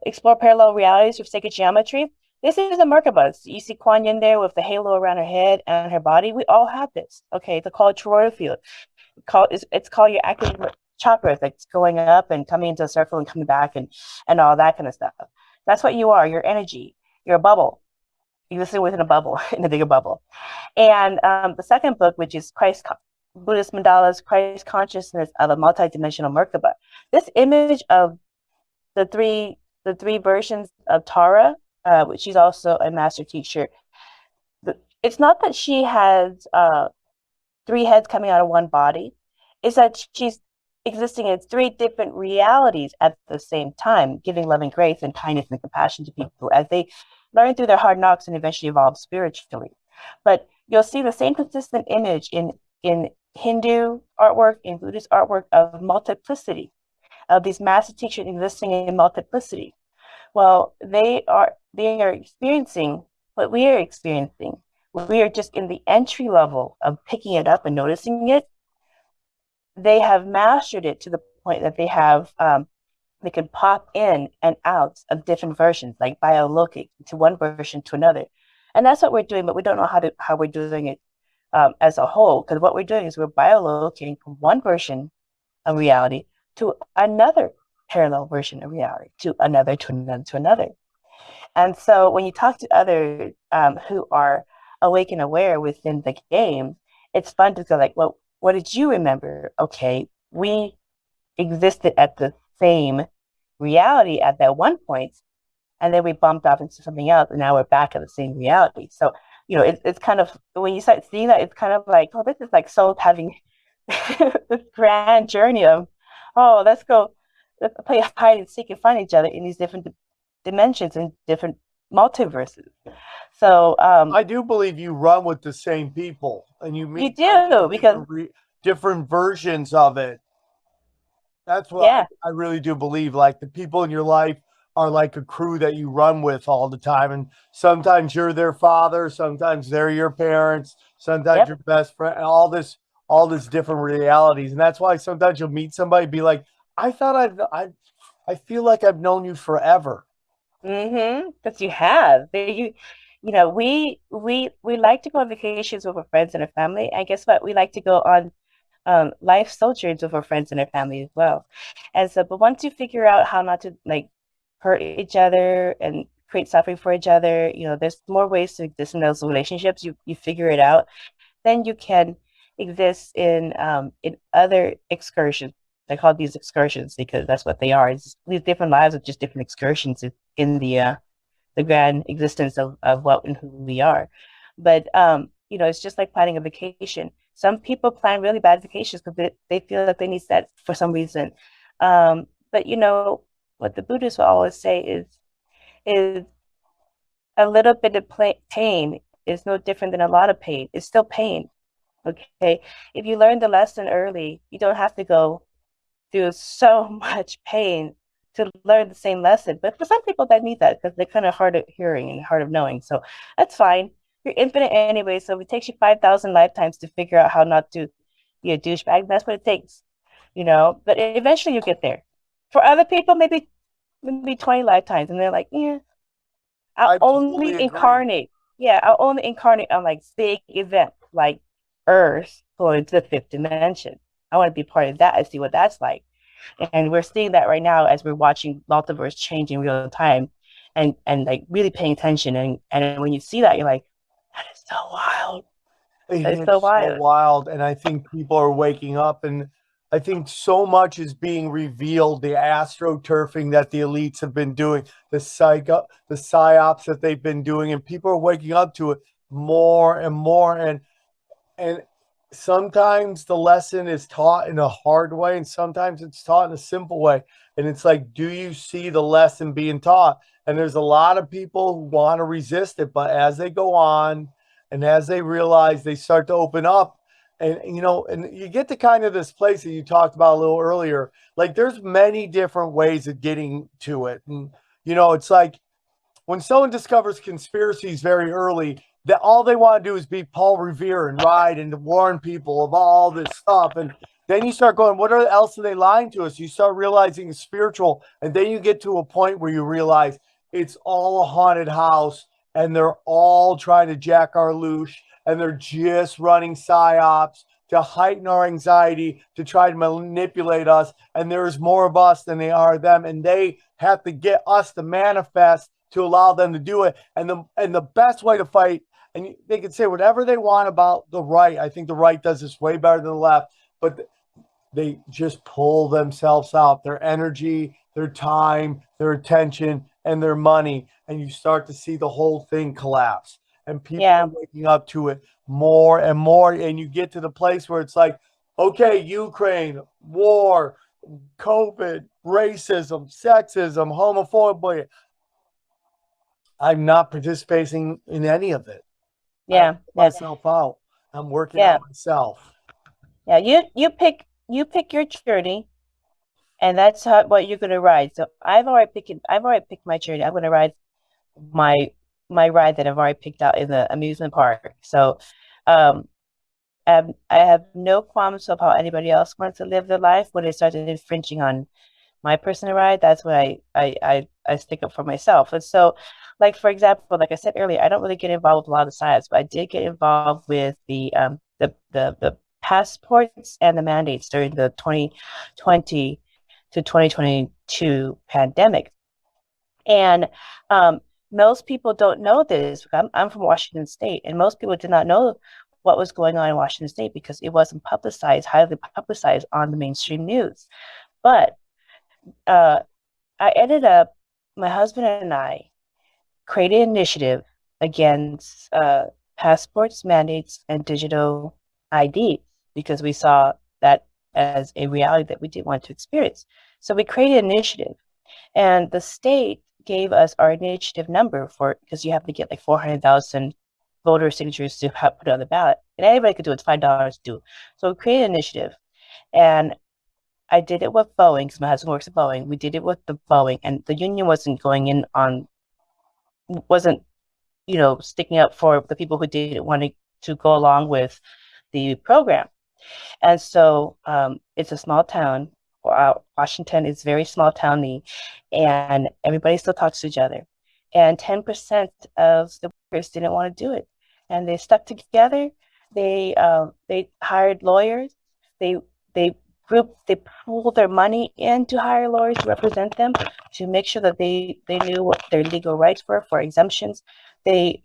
Explore Parallel Realities with Sacred Geometry. This is a Merkaba. You see Kuan Yin there with the halo around her head and her body. We all have this. Okay, it's called toroidal field. It's called your active chakras, like going up and coming into a circle and coming back and all that kind of stuff. That's what you are. Your energy. You're a bubble. You listen within a bubble, in a bigger bubble. And the second book, which is Buddhist Mandalas, Christ Consciousness of a Multidimensional Merkaba. This image of the three versions of Tara, which she's also a master teacher. It's not that she has three heads coming out of one body. It's that she's existing in three different realities at the same time, giving love and grace and kindness and compassion to people as they learn through their hard knocks and eventually evolve spiritually. But you'll see the same consistent image in Hindu artwork, in Buddhist artwork of multiplicity, of these master teachers existing in multiplicity. Well, they are experiencing what we are experiencing. We are just in the entry level of picking it up and noticing it. They have mastered it to the point that they have they can pop in and out of different versions, like biolocating to one version to another. And that's what we're doing, but we don't know how we're doing it as a whole, because what we're doing is we're biolocating from one version of reality to another parallel version of reality, to another, to another, to another. And so when you talk to others who are awake and aware within the game, it's fun to go like, well, what did you remember? Okay, we existed at the same reality at that one point, and then we bumped off into something else, and now we're back at the same reality. So, it's kind of, when you start seeing that, it's kind of like, oh, this is like souls having this grand journey of, oh, let's play hide and seek and find each other in these different dimensions and different multiverses. So I do believe you run with the same people, and you meet because different versions of it. That's what I really do believe. Like, the people in your life are like a crew that you run with all the time, and sometimes you're their father, sometimes they're your parents, sometimes your best friend, and all this different realities. And that's why sometimes you'll meet somebody and be like, I feel like I've known you forever. Because you have. We like to go on vacations with our friends and our family, and guess what? We like to go on life sojourns with our friends and our family as well. And so, but once you figure out how not to like hurt each other and create suffering for each other, there's more ways to exist in those relationships. You figure it out, then you can exist in other excursions. I call these excursions because that's what they are. It's these different lives of just different excursions in the grand existence of what and who we are. But it's just like planning a vacation. Some people plan really bad vacations because they feel like they need that for some reason. But what the Buddhists will always say is a little bit of pain is no different than a lot of pain. It's still pain. Okay. If you learn the lesson early, you don't have to go through so much pain to learn the same lesson. But for some people that need that because they're kind of hard of hearing and hard of knowing. So that's fine. You're infinite anyway. So if it takes you 5,000 lifetimes to figure out how not to be a douchebag, that's what it takes, but eventually you'll get there. For other people, maybe 20 lifetimes. And they're like, yeah, I'll only incarnate. Yeah, I'll only incarnate on like big events like Earth going to the fifth dimension. I want to be part of that and see what that's like. And we're seeing that right now as we're watching Multiverse change in real time and like really paying attention. And when you see that, you're like, that is so wild. It's so wild. And I think people are waking up. And I think so much is being revealed. The astroturfing that the elites have been doing, the psyops that they've been doing, and people are waking up to it more and more. And sometimes the lesson is taught in a hard way, and sometimes it's taught in a simple way. And it's like, do you see the lesson being taught? And there's a lot of people who want to resist it, but as they go on and as they realize, they start to open up. And and you get to kind of this place that you talked about a little earlier. Like, there's many different ways of getting to it. And it's like when someone discovers conspiracies very early, that all they want to do is be Paul Revere and ride and to warn people of all this stuff. And then you start going, what else are they lying to us? You start realizing it's spiritual. And then you get to a point where you realize it's all a haunted house, and they're all trying to jack our loosh, and they're just running psyops to heighten our anxiety, to try to manipulate us. And there's more of us than they are them. And they have to get us to manifest to allow them to do it. And the best way to fight, and they can say whatever they want about the right. I think the right does this way better than the left, but they just pull themselves out, their energy, their time, their attention, and their money. And you start to see the whole thing collapse. And people are waking up to it more and more. And you get to the place where it's like, okay, Ukraine, war, COVID, racism, sexism, homophobia. I'm not participating in any of it. Yeah. I put myself out. I'm working on myself. Yeah, you pick your journey, and that's what you're gonna ride. So I've already picked my journey. I'm gonna ride my ride that I've already picked out in the amusement park. So I have no qualms of how anybody else wants to live their life. When it started infringing on my personal ride, that's when I stick up for myself. And so, like, for example, like I said earlier, I don't really get involved with a lot of science, but I did get involved with the passports and the mandates during the 2020 to 2022 pandemic. And most people don't know this. I'm from Washington State, and most people did not know what was going on in Washington State because it wasn't publicized, highly publicized on the mainstream news. But I ended up, my husband and I created an initiative against passports, mandates, and digital ID because we saw that as a reality that we didn't want to experience. So we created an initiative, and the state gave us our initiative number because you have to get like 400,000 voter signatures to put it on the ballot, and anybody could do it. It's $5 to do. So we created an initiative, and I did it with Boeing because my husband works at Boeing. We did it with the Boeing, and the union wasn't sticking up for the people who didn't want to go along with the program. And so it's a small town. Washington is very small towny, and everybody still talks to each other. And 10% of the workers didn't want to do it, and they stuck together. They hired lawyers. They pooled their money in to hire lawyers to represent them, to make sure that they knew what their legal rights were for exemptions. They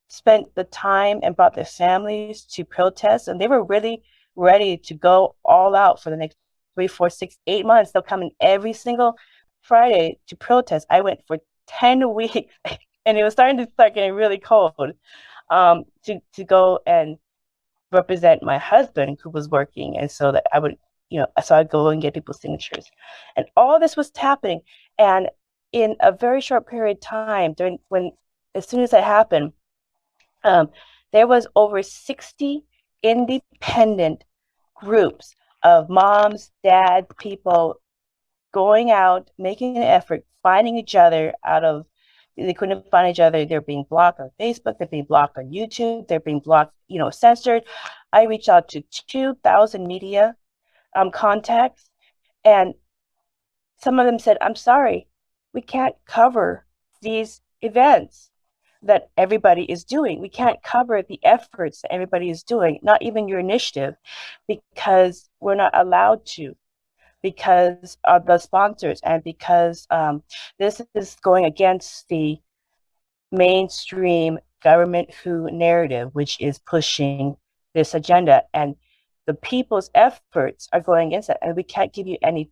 spent the time and brought their families to protest, and they were really ready to go all out for the next 3, 4, 6, 8 months. They'll come in every single Friday to protest. I went for 10 weeks, and it was starting to start getting really cold to go and represent my husband who was working, and so that I would, so I'd go and get people's signatures, and all this was happening. And in a very short period of time, as soon as that happened, there was over 60 independent groups of moms, dads, people going out, making an effort, finding each other they couldn't find each other. They're being blocked on Facebook. They're being blocked on YouTube. They're being blocked, censored. I reached out to 2,000 media contacts, and some of them said, "I'm sorry, we can't cover these events that everybody is doing. We can't cover the efforts that everybody is doing, not even your initiative, because we're not allowed to, because of the sponsors, and because this is going against the mainstream government WHO narrative, which is pushing this agenda." And the people's efforts are going against it, and we can't give you any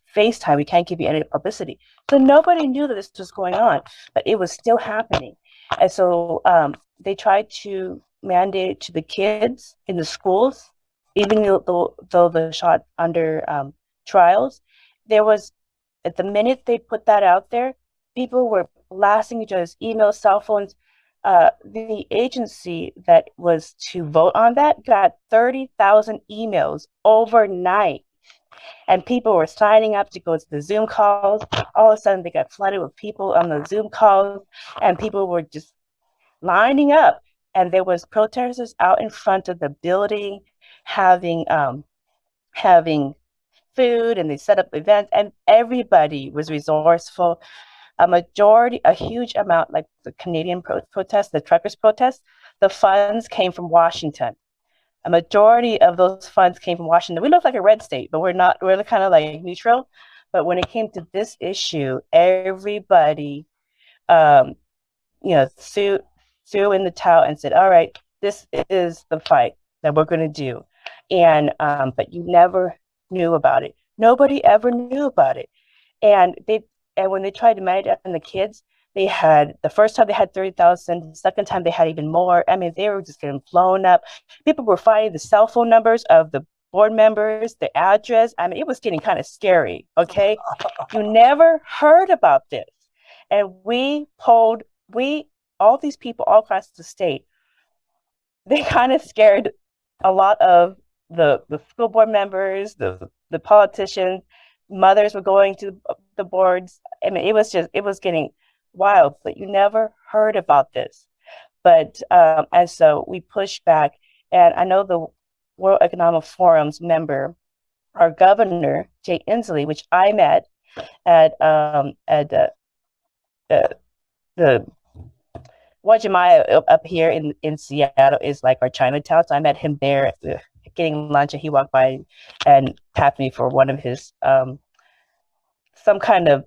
face time. We can't give you any publicity. So nobody knew that this was going on, but it was still happening. And so they tried to mandate it to the kids in the schools, even though the shot under trials. There was, at the minute they put that out there, people were blasting each other's emails, cell phones. The agency that was to vote on that got 30,000 emails overnight. And people were signing up to go to the Zoom calls. All of a sudden, they got flooded with people on the Zoom calls, and people were just lining up. And there was protesters out in front of the building having food, and they set up events, and everybody was resourceful. A huge amount, like the Canadian protest, the truckers protest, the funds came from Washington. A majority of those funds came from Washington. We look like a red state, but we're not. We're kind of like neutral. But when it came to this issue, everybody, threw in the towel and said, "All right, this is the fight that we're going to do." And but you never knew about it. Nobody ever knew about it. And when they tried to manage it on the kids, they had, the first time they had 30,000, the second time they had even more. I mean, they were just getting blown up. People were finding the cell phone numbers of the board members, the address. I mean, it was getting kind of scary, okay? You never heard about this. And all these people all across the state, they kind of scared a lot of the school board members, the politicians. Mothers were going to the boards. I mean, it was getting wild, but you never heard about this. But and so we pushed back, and I know the World Economic Forum's member, our governor, Jay Inslee, which I met at the Wajimaya up here in Seattle is like our Chinatown. So I met him there getting lunch, and he walked by and tapped me for one of his some kind of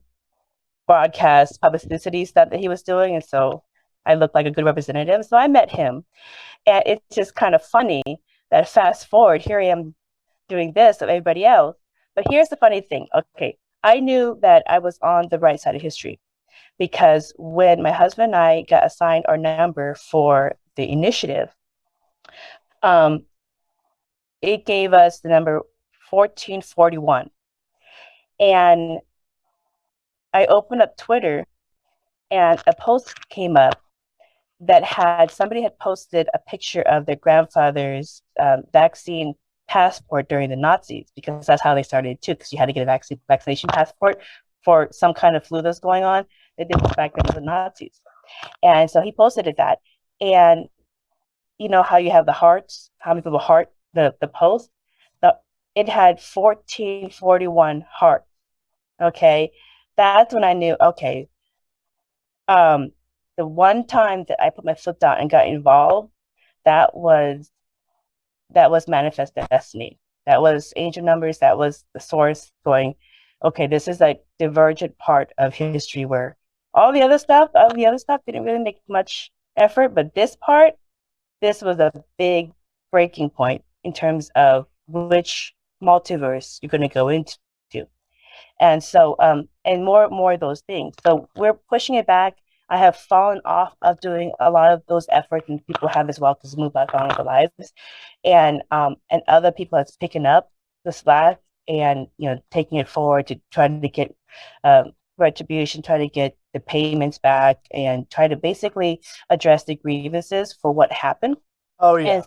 broadcast publicity stuff that he was doing. And so I looked like a good representative. So I met him. And it's just kind of funny that fast forward, here I am doing this of everybody else. But here's the funny thing. Okay, I knew that I was on the right side of history, because when my husband and I got assigned our number for the initiative, it gave us the number 1441. And I opened up Twitter, and a post came up that somebody had posted a picture of their grandfather's vaccine passport during the Nazis, because that's how they started too, because you had to get a vaccination passport for some kind of flu that's going on. They did this back then with the Nazis. And so he posted that. And you know how you have the hearts, how many people heart the post? It had 1441 hearts. Okay. That's when I knew, okay, the one time that I put my foot down and got involved, that was manifest destiny. That was angel numbers. That was the source going, okay, this is like divergent part of history where all the other stuff didn't really make much effort, but this was a big breaking point in terms of which multiverse you're going to go into. And so, and more of those things. So we're pushing it back. I have fallen off of doing a lot of those efforts, and people have as well to move back on with their lives. And other people are picking up the slack and, taking it forward to try to get retribution, try to get the payments back, and try to basically address the grievances for what happened. Oh, yeah.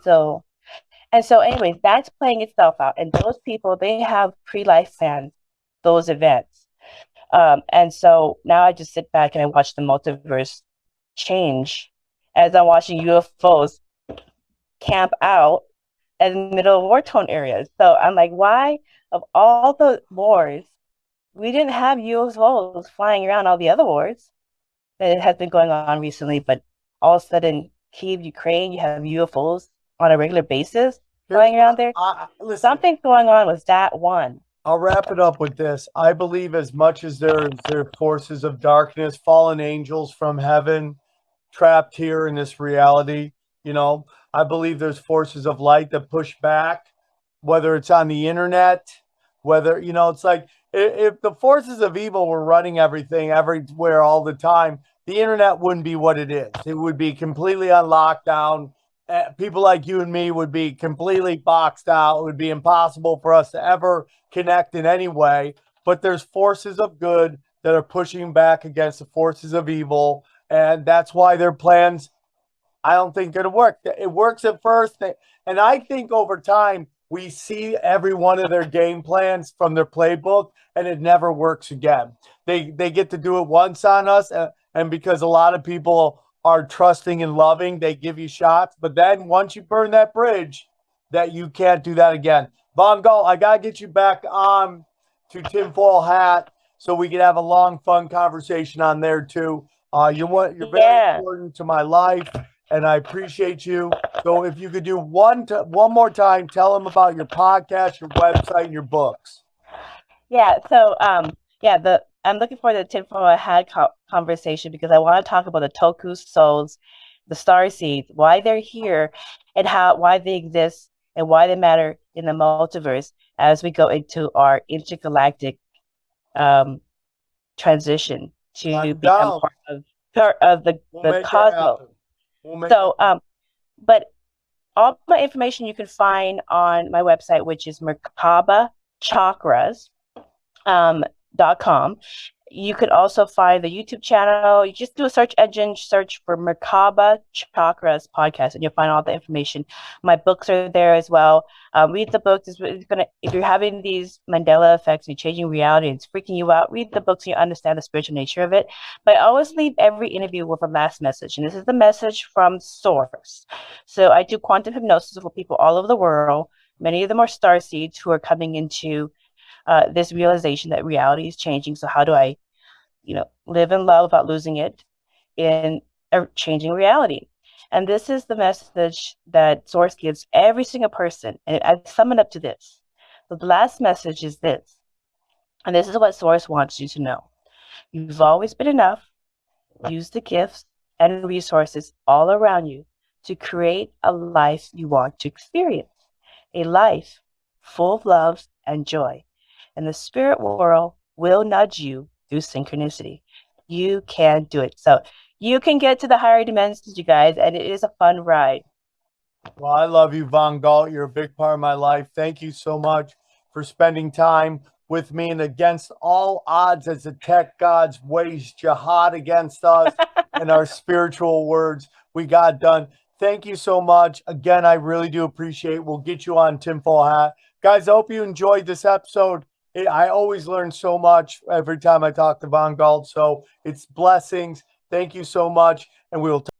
And so anyways, that's playing itself out. And those people, they have pre-life plans, those events. And so now I just sit back and I watch the multiverse change as I'm watching UFOs camp out in the middle of war-torn areas. So I'm like, why, of all the wars, we didn't have UFOs flying around all the other wars that has been going on recently, but all of a sudden, Kyiv, Ukraine, you have UFOs on a regular basis flying around there. Listen, something's going on with that one. I'll wrap it up with this. I believe as much as there are forces of darkness, fallen angels from heaven, trapped here in this reality, I believe there's forces of light that push back whether it's on the internet, whether, it's like if the forces of evil were running everything everywhere all the time, the internet wouldn't be what it is. It would be completely on lockdown. People like you and me would be completely boxed out. It would be impossible for us to ever connect in any way. But there's forces of good that are pushing back against the forces of evil. And that's why their plans, I don't think, going to work. It works at first. And I think over time, we see every one of their game plans from their playbook, and it never works again. They get to do it once on us. And because a lot of people are trusting and loving, they give you shots. But then once you burn that bridge, that you can't do that again. Von Galt, I got to get you back on to Tinfoil Hat so we can have a long, fun conversation on there too. You're very important to my life, and I appreciate you. So if you could do one more time, tell them about your podcast, your website, and your books. Yeah. So I'm looking for the Tinfoil Hat conversation because I want to talk about the tulku souls, the starseeds, why they're here, and why they exist, and why they matter in the multiverse as we go into our intergalactic transition to become part of the cosmos. But all my information you can find on my website, which is Merkaba Chakras.com. You could also find the YouTube channel. You just do a search engine, search for Merkaba Chakras podcast, and you'll find all the information. My books are there as well. Read the books. If you're having these Mandela effects, you're changing reality, and it's freaking you out, read the books and you understand the spiritual nature of it. But I always leave every interview with a last message, and this is the message from Source. So I do quantum hypnosis for people all over the world. Many of them are starseeds who are coming into this realization that reality is changing. So how do I, live in love without losing it in a changing reality? And this is the message that Source gives every single person. And I sum it up to this. So the last message is this. And this is what Source wants you to know. You've always been enough. Use the gifts and resources all around you to create a life you want to experience. A life full of love and joy. And the spirit world will nudge you through synchronicity. You can do it. So you can get to the higher dimensions, you guys, and it is a fun ride. Well, I love you, Von Galt. You're a big part of my life. Thank you so much for spending time with me, and against all odds as the tech gods wage jihad against us and our spiritual words, we got done. Thank you so much. Again, I really do appreciate it. We'll get you on Tinfoil Hat. Guys, I hope you enjoyed this episode. I always learn so much every time I talk to Von Galt, so it's blessings. Thank you so much, and we will talk.